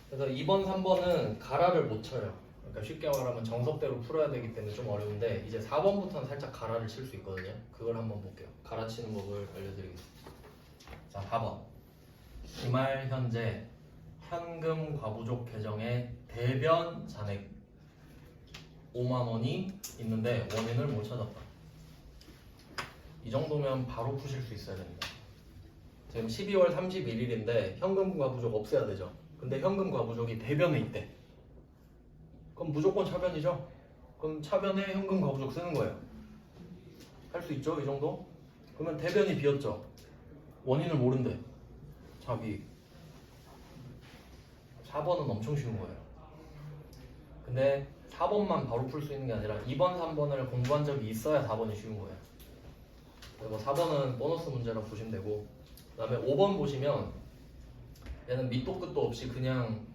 Speaker 1: 그래서 2번, 3번은 가라를 못 쳐요. 그러니까 쉽게 말하면 정석대로 풀어야 되기 때문에 좀 어려운데, 이제 4번부터는 살짝 가라를 칠 수 있거든요. 그걸 한번 볼게요. 가라 치는 법을 알려드리겠습니다. 자, 4번. 기말 현재 현금 과부족 계정에 대변 잔액 5만 원이 있는데 원인을 못 찾았다. 이 정도면 바로 푸실 수 있어야 됩니다. 지금 12월 31일인데 현금 과부족 없애야 되죠. 근데 현금 과부족이 대변에 있대. 그럼 무조건 차변이죠. 그럼 차변에 현금 과부족 쓰는 거예요. 할 수 있죠, 이 정도? 그러면 대변이 비었죠. 원인을 모른대. 자비. 4번은 엄청 쉬운 거예요. 근데 4번만 바로 풀 수 있는 게 아니라 2번, 3번을 공부한 적이 있어야 4번이 쉬운 거예요. 그리고 4번은 보너스 문제라고 보시면 되고, 그 다음에 5번 보시면 얘는 밑도 끝도 없이 그냥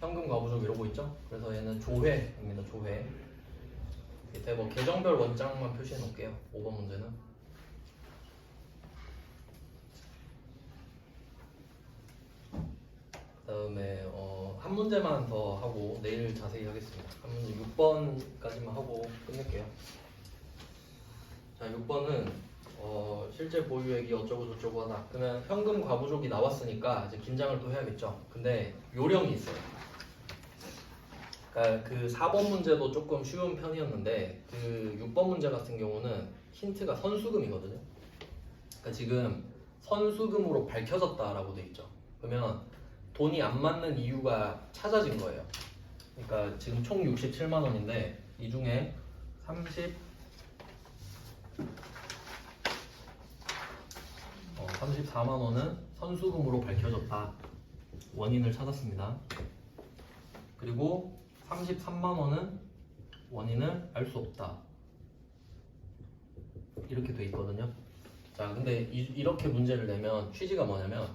Speaker 1: 현금 가부족 이러고 있죠. 그래서 얘는 조회입니다. 조회. 밑에 뭐 계정별 원장만 표시해 놓을게요. 5번 문제는. 그 다음에 한 문제만 더 하고 내일 자세히 하겠습니다. 한 문제 6번까지만 하고 끝낼게요. 자, 6번은 실제 보유액이 어쩌고 저쩌고 하다. 그러면 현금 과부족이 나왔으니까 이제 긴장을 또 해야겠죠. 근데 요령이 있어요. 그러니까 그 4번 문제도 조금 쉬운 편이었는데 그 6번 문제 같은 경우는 힌트가 선수금이거든요. 그러니까 지금 선수금으로 밝혀졌다라고 돼 있죠. 그러면 돈이 안 맞는 이유가 찾아진 거예요. 그러니까 지금 총 67만 원인데 이 중에 34만 원은 선수금으로 밝혀졌다. 원인을 찾았습니다. 그리고 33만 원은 원인을 알 수 없다. 이렇게 돼 있거든요. 자, 근데 이렇게 문제를 내면 취지가 뭐냐면,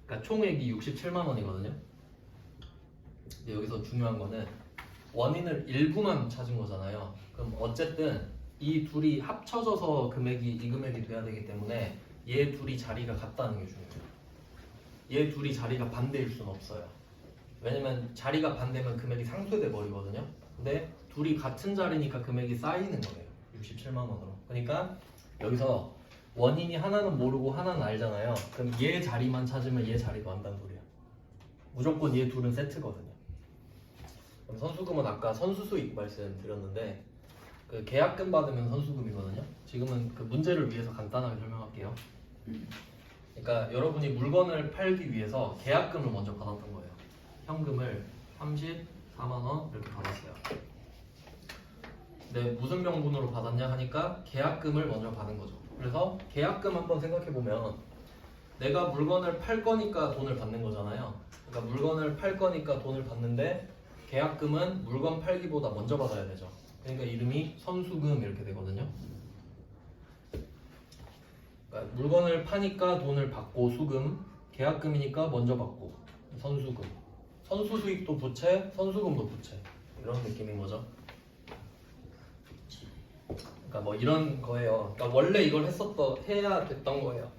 Speaker 1: 그러니까 총액이 67만 원이거든요. 근데 여기서 중요한 거는 원인을 일부만 찾은 거잖아요. 그럼 어쨌든 이 둘이 합쳐져서 이 금액이 돼야 되기 때문에 얘 둘이 자리가 같다는 게 중요해요. 얘 둘이 자리가 반대일 수는 없어요. 왜냐면 자리가 반대면 금액이 상쇄돼 버리거든요. 근데 둘이 같은 자리니까 금액이 쌓이는 거예요. 67만 원으로. 그러니까 여기서 원인이 하나는 모르고 하나는 알잖아요. 그럼 얘 자리만 찾으면 얘 자리도 안다는 소리야. 무조건 얘 둘은 세트거든요. 그럼 선수금은 아까 선수수익 말씀드렸는데 그 계약금 받으면 선수금이거든요. 지금은 그 문제를 위해서 간단하게 설명할게요. 그러니까 여러분이 물건을 팔기 위해서 계약금을 먼저 받았던 거예요. 현금을 34만 원 이렇게 받았어요. 근데 무슨 명분으로 받았냐 하니까 계약금을 먼저 받은 거죠. 그래서 계약금 한번 생각해 보면 내가 물건을 팔 거니까 돈을 받는 거잖아요. 그러니까 물건을 팔 거니까 돈을 받는데 계약금은 물건 팔기보다 먼저 받아야 되죠. 그러니까 이름이 선수금 이렇게 되거든요. 그러니까 물건을 파니까 돈을 받고 수금, 계약금이니까 먼저 받고 선수금. 선수수익도 부채, 선수금도 부채. 이런 느낌인 거죠. 그러니까 뭐 이런 거예요. 그러니까 원래 이걸 해야 됐던 거예요.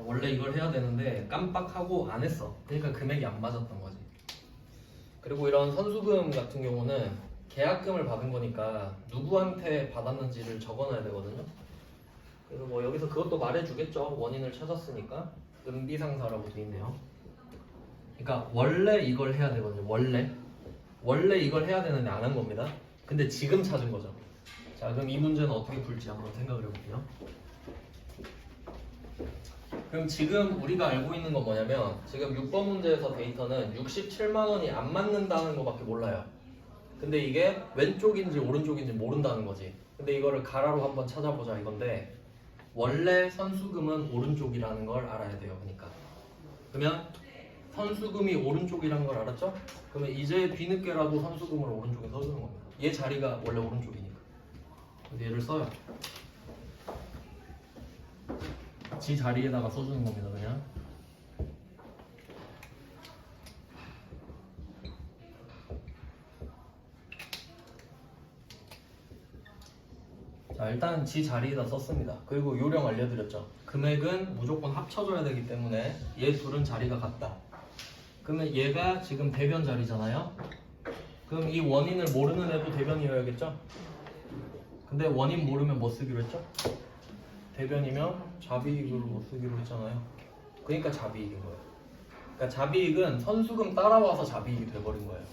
Speaker 1: 원래 이걸 해야 되는데 깜빡하고 안 했어. 그러니까 금액이 안 맞았던 거지. 그리고 이런 선수금 같은 경우는 계약금을 받은 거니까 누구한테 받았는지를 적어놔야 되거든요. 그래서 뭐 여기서 그것도 말해주겠죠. 원인을 찾았으니까. 은비상사라고 돼 있네요. 그러니까 원래 이걸 해야 되거든요. 원래 이걸 해야 되는데 안 한 겁니다. 근데 지금 찾은 거죠. 자, 그럼 이 문제는 어떻게 풀지 한번 생각을 해볼게요. 그럼 지금 우리가 알고 있는 건 뭐냐면 지금 6번 문제에서 데이터는 67만 원이 안 맞는다는 거밖에 몰라요. 근데 이게 왼쪽인지 오른쪽인지 모른다는 거지. 근데 이거를 가라로 한번 찾아보자 이건데 원래 선수금은 오른쪽이라는 걸 알아야 돼요. 그러면 선수금이 오른쪽이라는 걸 알았죠? 그러면 이제 뒤늦게라도 선수금을 오른쪽에 써주는 겁니다. 얘 자리가 원래 오른쪽이니까. 그래서 얘를 써요. 지 자리에다가 써주는 겁니다. 그냥. 자, 일단 지 자리에다 썼습니다. 그리고 요령 알려드렸죠. 금액은 무조건 합쳐줘야 되기 때문에 얘 둘은 자리가 같다. 그러면 얘가 지금 대변 자리잖아요. 그럼 이 원인을 모르는 애도 대변이어야겠죠? 근데 원인 모르면 뭐 쓰기로 했죠? 대변이면 자비익으로 쓰기로 했잖아요. 그러니까 자비익인 거예요. 그러니까 자비익은 선수금 따라와서 자비익이 돼버린 거예요.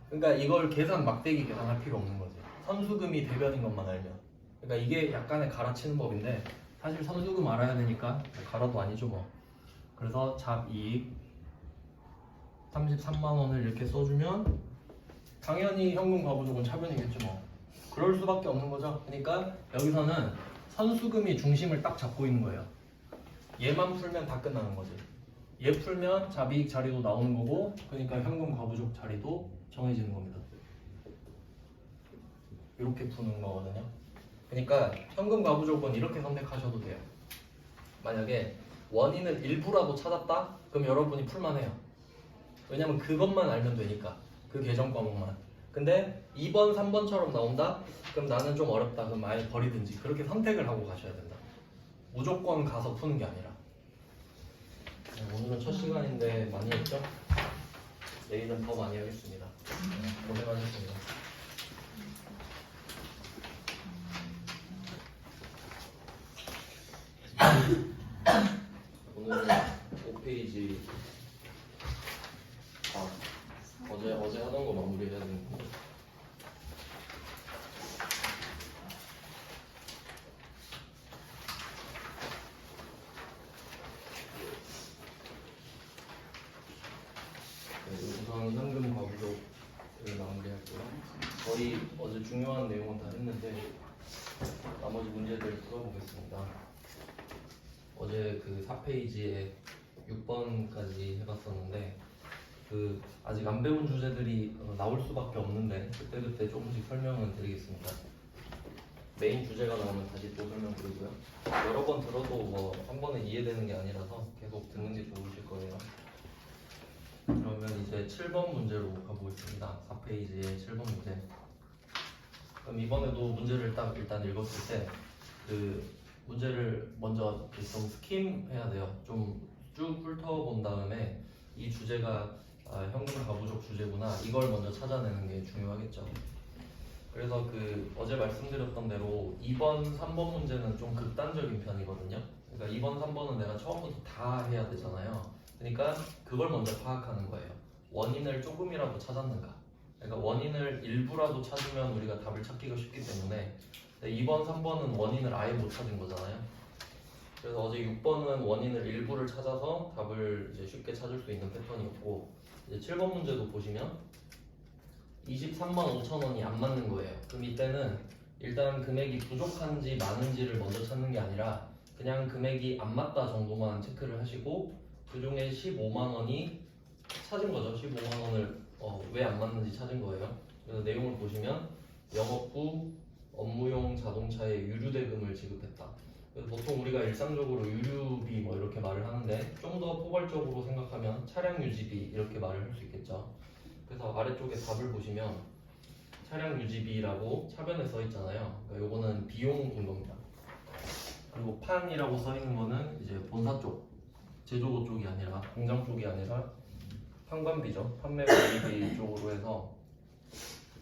Speaker 1: 그러니까 이걸 막대기 계산할 필요 없는 거지. 선수금이 대변인 것만 알면. 그러니까 이게 약간의 갈아치는 법인데 사실 선수금 알아야 되니까 갈아도 아니죠 뭐. 그래서 잡이익 33만 원을 이렇게 써주면 당연히 현금 과부족은 차변이겠죠 뭐. 그럴 수밖에 없는 거죠. 그러니까 여기서는 선수금이 중심을 딱 잡고 있는 거예요. 얘만 풀면 다 끝나는 거지. 얘 풀면 자비익 자리도 나오는 거고, 그러니까 현금 과부족 자리도 정해지는 겁니다. 이렇게 푸는 거거든요. 그러니까 현금 과부족은 이렇게 선택하셔도 돼요. 만약에 원인을 일부라도 찾았다? 그럼 여러분이 풀만해요. 왜냐면 그것만 알면 되니까. 그 계정 과목만. 근데 2번, 3번처럼 나온다? 그럼 나는 좀 어렵다. 그럼 아예 버리든지. 그렇게 선택을 하고 가셔야 된다. 무조건 가서 푸는 게 아니라. 오늘은 첫 시간인데 많이 했죠? 내일은 더 많이 하겠습니다. 고생하셨습니다. 오늘은 5페이지 어제 하던 거 마무리해야 되는 거. 우선 현금 과부족을 마무리할게요. 거의 어제 중요한 내용은 다 했는데 나머지 문제들 풀어보겠습니다. 어제 그 4페이지에 6번까지 해봤었는데 아직 안 배운 주제들이 나올 수밖에 없는데 그때그때 조금씩 설명을 드리겠습니다. 메인 주제가 나오면 다시 또 설명드리고요. 여러 번 들어도 뭐 한 번에 이해되는 게 아니라서 계속 듣는 게 좋으실 거예요. 그러면 이제 7번 문제로 가보겠습니다. 4페이지의 7번 문제. 그럼 이번에도 문제를 딱 일단 읽었을 때 문제를 먼저 좀 스킴해야 돼요. 좀 쭉 훑어본 다음에 이 주제가 현금 과부족 주제구나 이걸 먼저 찾아내는 게 중요하겠죠. 그래서 어제 말씀드렸던 대로 2번, 3번 문제는 좀 극단적인 편이거든요. 그러니까 2번, 3번은 내가 처음부터 다 해야 되잖아요. 그러니까 그걸 먼저 파악하는 거예요. 원인을 조금이라도 찾았는가. 그러니까 원인을 일부라도 찾으면 우리가 답을 찾기가 쉽기 때문에 2번, 3번은 원인을 아예 못 찾은 거잖아요. 그래서 어제 6번은 원인을 일부를 찾아서 답을 이제 쉽게 찾을 수 있는 패턴이었고 이제 7번 문제도 보시면 23만 5천 원이 안 맞는 거예요. 그럼 이때는 일단 금액이 부족한지 많은지를 먼저 찾는 게 아니라 그냥 금액이 안 맞다 정도만 체크를 하시고 그 중에 15만 원이 찾은 거죠. 15만 원을 왜 안 맞는지 찾은 거예요. 그래서 내용을 보시면 영업 후 업무용 자동차에 유류대금을 지급했다. 그래서 보통 우리가 일상적으로 유류비 뭐 이렇게 말을 하는데 좀 더 포괄적으로 생각하면 차량 유지비 이렇게 말을 할 수 있겠죠. 그래서 아래쪽에 답을 보시면 차량 유지비라고 차변에 써 있잖아요. 그러니까 요거는 비용인 겁니다. 그리고 판이라고 써 있는 거는 이제 본사 쪽, 제조업 쪽이 아니라 공장 쪽이 아니라 판관비죠. 판매 관리비 쪽으로 해서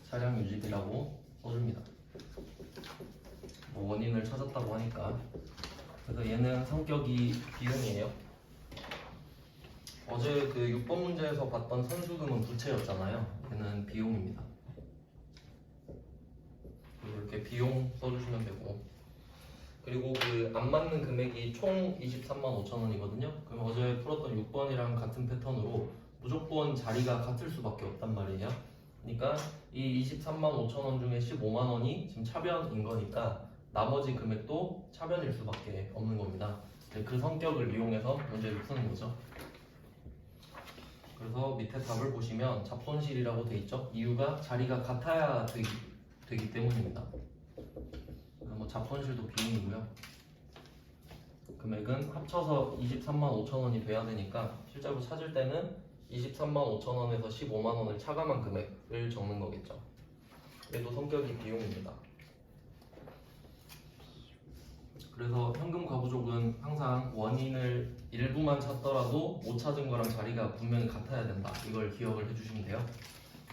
Speaker 1: 차량 유지비라고 써줍니다. 뭐 원인을 찾았다고 하니까. 그래서 얘는 성격이 비용이에요. 어제 6번 문제에서 봤던 선수금은 부채였잖아요. 얘는 비용입니다. 이렇게 비용 써주시면 되고, 그리고 안 맞는 금액이 총 23만 5천 원이거든요. 그럼 어제 풀었던 6번이랑 같은 패턴으로 무조건 자리가 같을 수밖에 없단 말이에요. 그러니까 이 23만 5천 원 중에 15만 원이 지금 차변인 거니까 나머지 금액도 차변일 수밖에 없는 겁니다. 그 성격을 이용해서 문제를 푸는 거죠. 그래서 밑에 답을 보시면 잡손실이라고 돼 있죠. 이유가 자리가 같아야 되기 때문입니다. 뭐 잡손실도 비용이고요. 금액은 합쳐서 23만 5천 원이 돼야 되니까 실제로 찾을 때는 23만 5천 원에서 15만 원을 차감한 금액을 적는 거겠죠. 얘도 성격이 비용입니다. 그래서 현금 과부족은 항상 원인을 일부만 찾더라도 못 찾은 거랑 자리가 분명히 같아야 된다. 이걸 기억을 해주시면 돼요.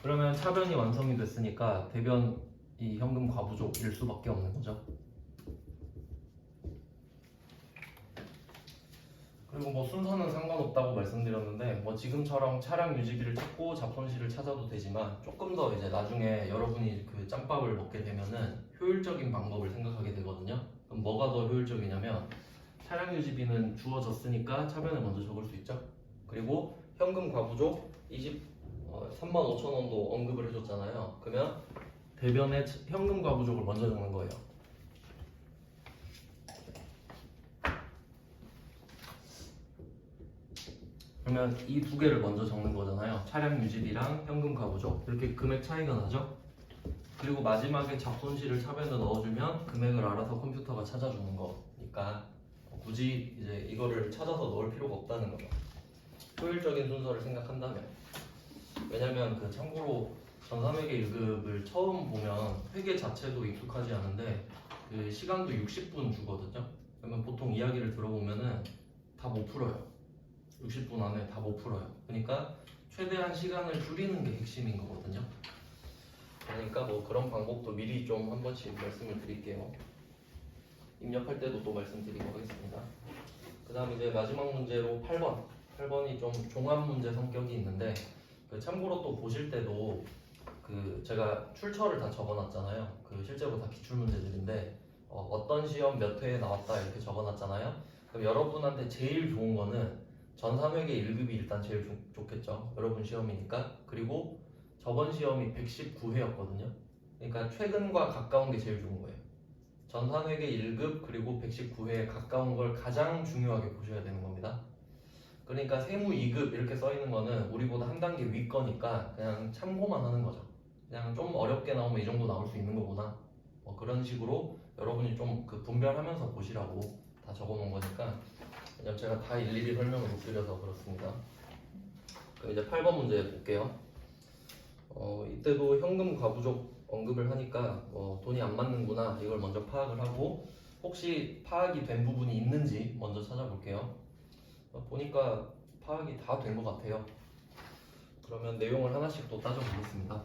Speaker 1: 그러면 차변이 완성이 됐으니까 대변이 현금 과부족일 수밖에 없는 거죠. 그리고 뭐 순서는 상관없다고 말씀드렸는데 뭐 지금처럼 차량 유지비를 찾고 잡손실을 찾아도 되지만 조금 더 이제 나중에 여러분이 짬밥을 먹게 되면은 효율적인 방법을 생각하게 되거든요. 그럼 뭐가 더 효율적이냐면 차량 유지비는 주어졌으니까 차변에 먼저 적을 수 있죠. 그리고 현금 과부족 23만 5천 원도 언급을 해줬잖아요. 그러면 대변에 현금 과부족을 먼저 적는 거예요. 그러면 이 두 개를 먼저 적는 거잖아요. 차량 유지비랑 현금 가구죠. 이렇게 금액 차이가 나죠. 그리고 마지막에 잡손실을 차변에 넣어주면 금액을 알아서 컴퓨터가 찾아주는 거니까 굳이 이제 이거를 찾아서 넣을 필요가 없다는 거죠. 효율적인 순서를 생각한다면. 왜냐면 그 참고로 전산회계 1급을 처음 보면 회계 자체도 익숙하지 않은데 그 시간도 60분 주거든요. 그러면 보통 이야기를 들어보면은 다 못 풀어요. 60분 안에 다 못 풀어요. 그러니까 최대한 시간을 줄이는 게 핵심인 거거든요. 그러니까 뭐 그런 방법도 미리 좀 한 번씩 말씀을 드릴게요. 입력할 때도 또 말씀드리고 하겠습니다. 그 다음 이제 마지막 문제로 8번. 8번이 좀 종합 문제 성격이 있는데 그 참고로 또 보실 때도 그 제가 출처를 다 적어놨잖아요. 그 실제로 다 기출 문제들인데 어떤 시험 몇 회에 나왔다 이렇게 적어놨잖아요. 그럼 여러분한테 제일 좋은 거는 전산회계 1급이 일단 제일 좋겠죠. 여러분 시험이니까. 그리고 저번 시험이 119회였거든요. 그러니까 최근과 가까운 게 제일 좋은 거예요. 전산회계 1급 그리고 119회에 가까운 걸 가장 중요하게 보셔야 되는 겁니다. 그러니까 세무 2급 이렇게 써 있는 거는 우리보다 한 단계 위 거니까 그냥 참고만 하는 거죠. 그냥 좀 어렵게 나오면 이 정도 나올 수 있는 거구나. 뭐 그런 식으로 여러분이 좀 그 분별하면서 보시라고 다 적어 놓은 거니까 그냥 제가 다 일일이 설명을 못 드려서 그렇습니다. 이제 8번 문제 볼게요. 이때도 현금 과부족 언급을 하니까 돈이 안 맞는구나 이걸 먼저 파악을 하고 혹시 파악이 된 부분이 있는지 먼저 찾아볼게요. 보니까 파악이 다 된 것 같아요. 그러면 내용을 하나씩 또 따져보겠습니다.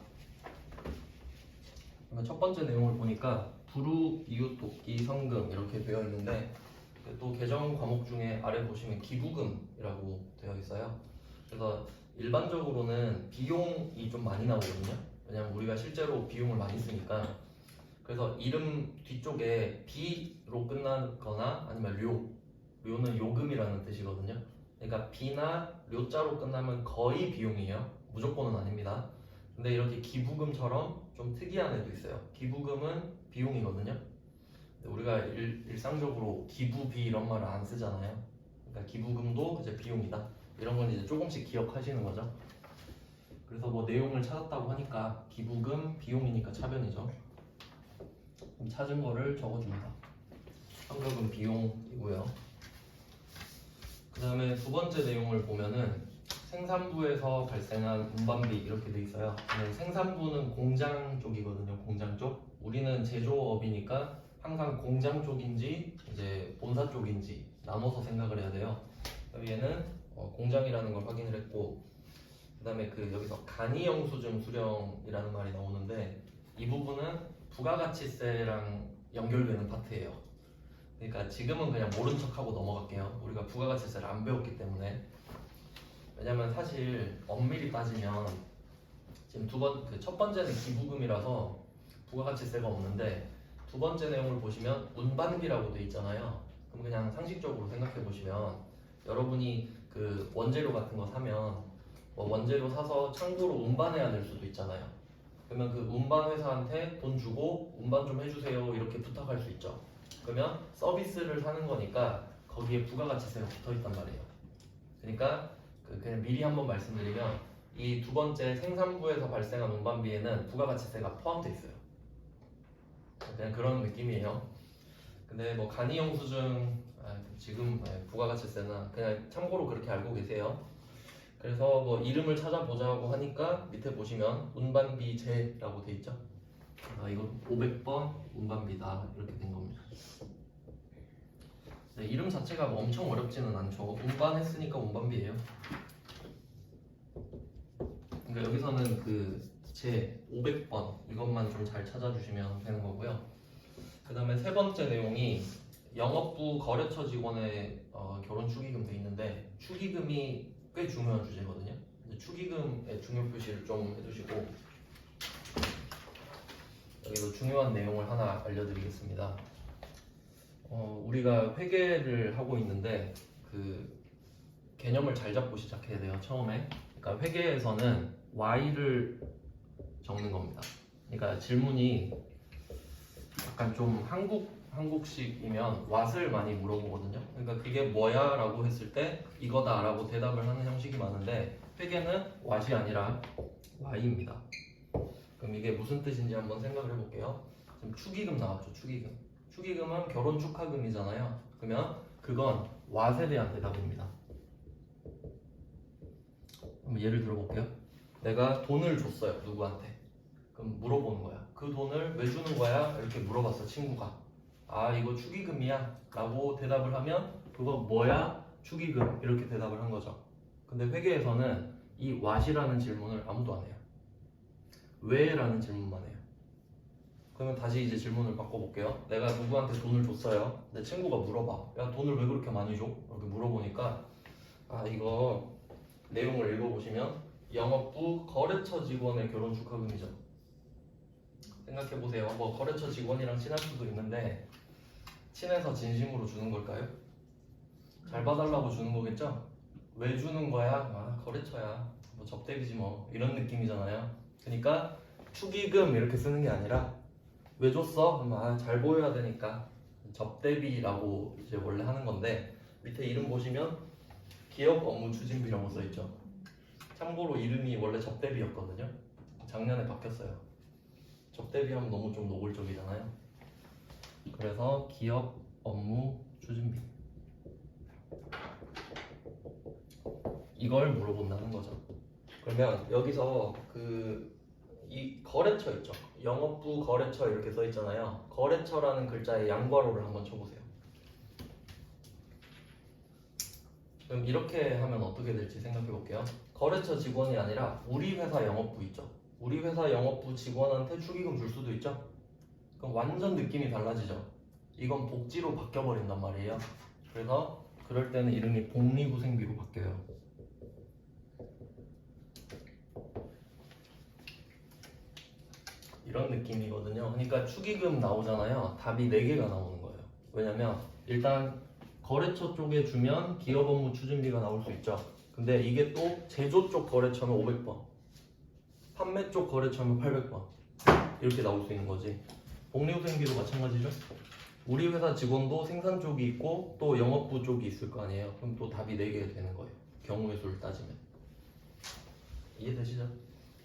Speaker 1: 그러면 첫 번째 내용을 보니까 부루, 이웃, 돕기, 성금 이렇게 되어 있는데 또 개정 과목 중에 아래 보시면 기부금이라고 되어 있어요. 그래서 일반적으로는 비용이 좀 많이 나오거든요. 왜냐면 우리가 실제로 비용을 많이 쓰니까. 그래서 이름 뒤쪽에 비로 끝나거나 아니면 료는 요금이라는 뜻이거든요. 그러니까 비나 료자로 끝나면 거의 비용이에요. 무조건은 아닙니다. 근데 이렇게 기부금처럼 좀 특이한 애도 있어요. 기부금은 비용이거든요. 우리가 일상적으로 기부비 이런 말을 안 쓰잖아요. 그러니까 기부금도 이제 비용이다. 이런 건 이제 조금씩 기억하시는 거죠. 그래서 뭐 내용을 찾았다고 하니까 기부금 비용이니까 차변이죠. 그럼 찾은 거를 적어줍니다. 환급은 비용이고요. 그 다음에 두 번째 내용을 보면은 생산부에서 발생한 운반비 이렇게 돼 있어요. 생산부는 공장 쪽이거든요. 공장 쪽. 우리는 제조업이니까 항상 공장 쪽인지 이제 본사 쪽인지 나눠서 생각을 해야 돼요. 얘는 공장이라는 걸 확인을 했고, 그 다음에 여기서 간이영수증 수령이라는 말이 나오는데 이 부분은 부가가치세랑 연결되는 파트예요. 그러니까 지금은 그냥 모른 척하고 넘어갈게요. 우리가 부가가치세를 안 배웠기 때문에. 왜냐면 사실 엄밀히 따지면 지금 첫 번째는 기부금이라서 부가가치세가 없는데 두 번째 내용을 보시면 운반비라고 돼 있잖아요. 그럼 그냥 상식적으로 생각해 보시면 여러분이 그 원재료 같은 거 사면 뭐 원재료 사서 창고로 운반해야 될 수도 있잖아요. 그러면 그 운반 회사한테 돈 주고 운반 좀 해주세요 이렇게 부탁할 수 있죠. 그러면 서비스를 사는 거니까 거기에 부가가치세가 붙어 있단 말이에요. 그러니까 그냥 미리 한번 말씀드리면 이 두 번째 생산부에서 발생한 운반비에는 부가가치세가 포함되어 있어요. 그냥 그런 느낌이에요. 근데 뭐 간이영수증 지금 부가가치세나 그냥 참고로 그렇게 알고 계세요. 그래서 뭐 이름을 찾아보자고 하니까 밑에 보시면 운반비제라고 돼 있죠. 이거 500번 운반비다 이렇게 된 겁니다. 네, 이름 자체가 뭐 엄청 어렵지는 않죠. 운반했으니까 운반비예요. 그러니까 여기서는 제 500번 이것만 좀 잘 찾아주시면 되는 거고요. 그 다음에 세 번째 내용이 영업부 거래처 직원의 결혼 축의금 돼 있는데 축의금이 꽤 중요한 주제거든요. 축의금의 중요 표시를 좀 해주시고 여기도 중요한 내용을 하나 알려드리겠습니다. 우리가 회계를 하고 있는데 개념을 잘 잡고 시작해야 돼요. 처음에. 그러니까 회계에서는 Y를 적는 겁니다. 그러니까 질문이 약간 좀 한국 한국식이면 왓을 많이 물어보거든요. 그러니까 그게 뭐야? 라고 했을 때 이거다 라고 대답을 하는 형식이 많은데 회계는 왓이 아니라 Y입니다. 그럼 이게 무슨 뜻인지 한번 생각을 해볼게요. 지금 축의금 나왔죠. 축의금. 축의금은 결혼 축하금이잖아요. 그러면 그건 왓에 대한 대답입니다. 한번 예를 들어볼게요. 내가 돈을 줬어요. 누구한테. 그럼 물어보는 거야. 그 돈을 왜 주는 거야? 이렇게 물어봤어. 친구가. 아 이거 축의금이야 라고 대답을 하면 그거 뭐야? 축의금 이렇게 대답을 한 거죠. 근데 회계에서는 이 what이라는 질문을 아무도 안 해요. 왜? 라는 질문만 해요. 그러면 다시 이제 질문을 바꿔볼게요. 내가 누구한테 돈을 줬어요. 내 친구가 물어봐. 야 돈을 왜 그렇게 많이 줘? 이렇게 물어보니까 아 이거 내용을 읽어보시면 영업부 거래처 직원의 결혼 축하금이죠. 생각해보세요. 뭐 거래처 직원이랑 친할 수도 있는데 친해서 진심으로 주는 걸까요? 잘 봐달라고 주는 거겠죠? 왜 주는 거야? 아 거래처야 뭐 접대비지 뭐 이런 느낌이잖아요. 그러니까 축의금 이렇게 쓰는 게 아니라 왜 줬어? 그럼 아 잘 보여야 되니까 접대비라고 이제 원래 하는 건데 밑에 이름 보시면 기업 업무 추진비라고 써있죠. 참고로 이름이 원래 접대비였거든요. 작년에 바뀌었어요. 접대비 하면 너무 좀 노골적이잖아요. 그래서 기업 업무 추진비 이걸 물어본다는 거죠. 그러면 여기서 이 거래처 있죠. 영업부 거래처 이렇게 써 있잖아요. 거래처라는 글자에 양괄호를 한번 쳐보세요. 그럼 이렇게 하면 어떻게 될지 생각해 볼게요. 거래처 직원이 아니라 우리 회사 영업부 있죠. 우리 회사 영업부 직원한테 축의금 줄 수도 있죠. 그럼 완전 느낌이 달라지죠. 이건 복지로 바뀌어버린단 말이에요. 그래서 그럴 때는 이름이 복리후생비로 바뀌어요. 이런 느낌이거든요. 그러니까 축의금 나오잖아요. 답이 4개가 나오는 거예요. 왜냐면 일단 거래처 쪽에 주면 기업 업무 추진비가 나올 수 있죠. 근데 이게 또 제조 쪽 거래처면 500번, 판매 쪽 거래처면 800번 이렇게 나올 수 있는 거지. 복리후생비도 마찬가지죠. 우리 회사 직원도 생산 쪽이 있고 또 영업부 쪽이 있을 거 아니에요. 그럼 또 답이 4개 되는 거예요. 경우의 수를 따지면. 이해되시죠?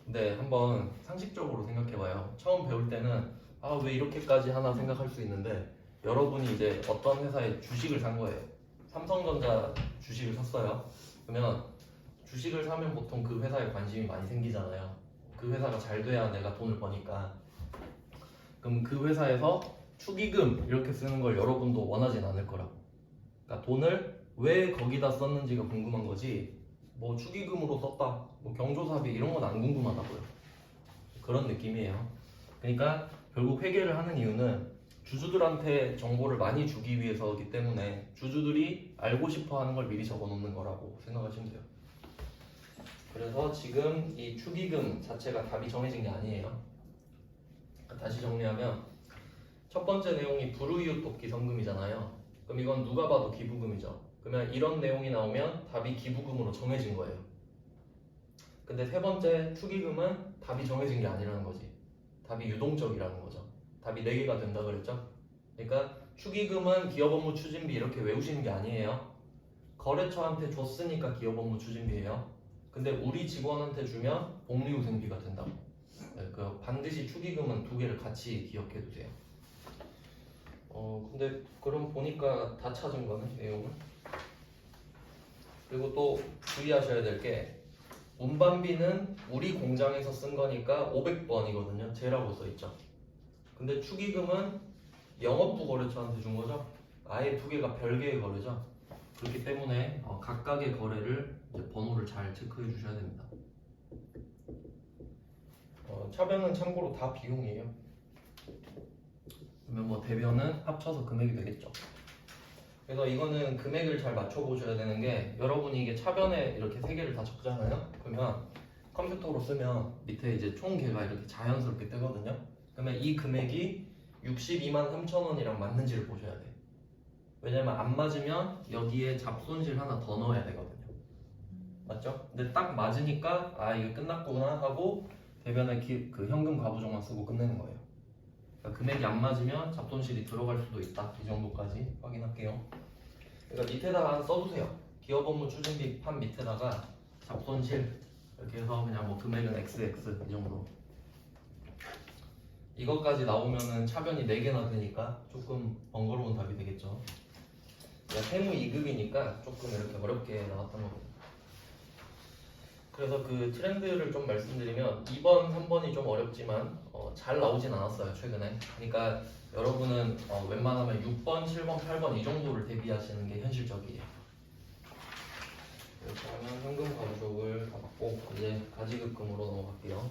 Speaker 1: 네, 한번 상식적으로 생각해봐요. 처음 배울 때는 아, 왜 이렇게까지 하나 생각할 수 있는데 여러분이 이제 어떤 회사에 주식을 산 거예요. 삼성전자 주식을 샀어요. 그러면 주식을 사면 보통 그 회사에 관심이 많이 생기잖아요. 그 회사가 잘 돼야 내가 돈을 버니까. 그럼 그 회사에서 축의금 이렇게 쓰는 걸 여러분도 원하진 않을 거라고. 그러니까 돈을 왜 거기다 썼는지가 궁금한 거지. 뭐 축의금으로 썼다, 뭐 경조사비 이런 건 안 궁금하다고요. 그런 느낌이에요. 그러니까 결국 회계를 하는 이유는 주주들한테 정보를 많이 주기 위해서이기 때문에 주주들이 알고 싶어 하는 걸 미리 적어 놓는 거라고 생각하시면 돼요. 그래서 지금 이 축의금 자체가 답이 정해진 게 아니에요. 다시 정리하면 첫 번째 내용이 불우이웃 돕기 성금이잖아요. 그럼 이건 누가 봐도 기부금이죠. 그러면 이런 내용이 나오면 답이 기부금으로 정해진 거예요. 근데 세 번째 축의금은 답이 정해진 게 아니라는 거지. 답이 유동적이라는 거죠. 답이 4개가 된다 그랬죠. 그러니까 축의금은 기업 업무 추진비 이렇게 외우시는 게 아니에요. 거래처한테 줬으니까 기업 업무 추진비예요. 근데 우리 직원한테 주면 복리후생비가 된다고. 네, 반드시 축의금은 2개를 같이 기억해 두세요. 근데 그럼 보니까 다 찾은 거네, 내용을. 그리고 또 주의하셔야 될 게 운반비는 우리 공장에서 쓴 거니까 500번이거든요. 제라고 써 있죠. 근데 축의금은 영업부 거래처한테 준 거죠. 아예 2개가 별개의 거래죠. 그렇기 때문에 각각의 거래를 이제 번호를 잘 체크해 주셔야 됩니다. 차변은 참고로 다 비용이에요. 그러면 뭐 대변은 합쳐서 금액이 되겠죠. 그래서 이거는 금액을 잘 맞춰보셔야 되는 게 여러분이 이게 차변에 이렇게 3개를 다 적잖아요. 그러면 컴퓨터로 쓰면 밑에 이제 총 개가 이렇게 자연스럽게 뜨거든요. 그러면 이 금액이 62만 3천 원이랑 맞는지를 보셔야 돼. 왜냐면 안 맞으면 여기에 잡손실 하나 더 넣어야 되거든요. 맞죠? 근데 딱 맞으니까 아 이게 끝났구나 하고 대변에 그 현금 가부종만 쓰고 끝내는 거예요. 그러니까 금액이 안 맞으면 잡손실이 들어갈 수도 있다. 이 정도까지 확인할게요. 그러니까 밑에다가 하나 써두세요. 기업 업무 추진비 판 밑에다가 잡손실 이렇게 해서 그냥 뭐 금액은 XX 이 정도. 이것까지 나오면은 차변이 4개나 되니까 조금 번거로운 답이 되겠죠. 세무 2급이니까 조금 이렇게 어렵게 나왔던 거거든요. 그래서 그 트렌드를 좀 말씀드리면 2번, 3번이 좀 어렵지만 잘 나오진 않았어요 최근에. 그러니까 여러분은 웬만하면 6번, 7번, 8번 이 정도를 대비하시는 게 현실적이에요. 이렇게 하면 현금 가족을 다 받고 이제 가지급금으로 넘어갈게요.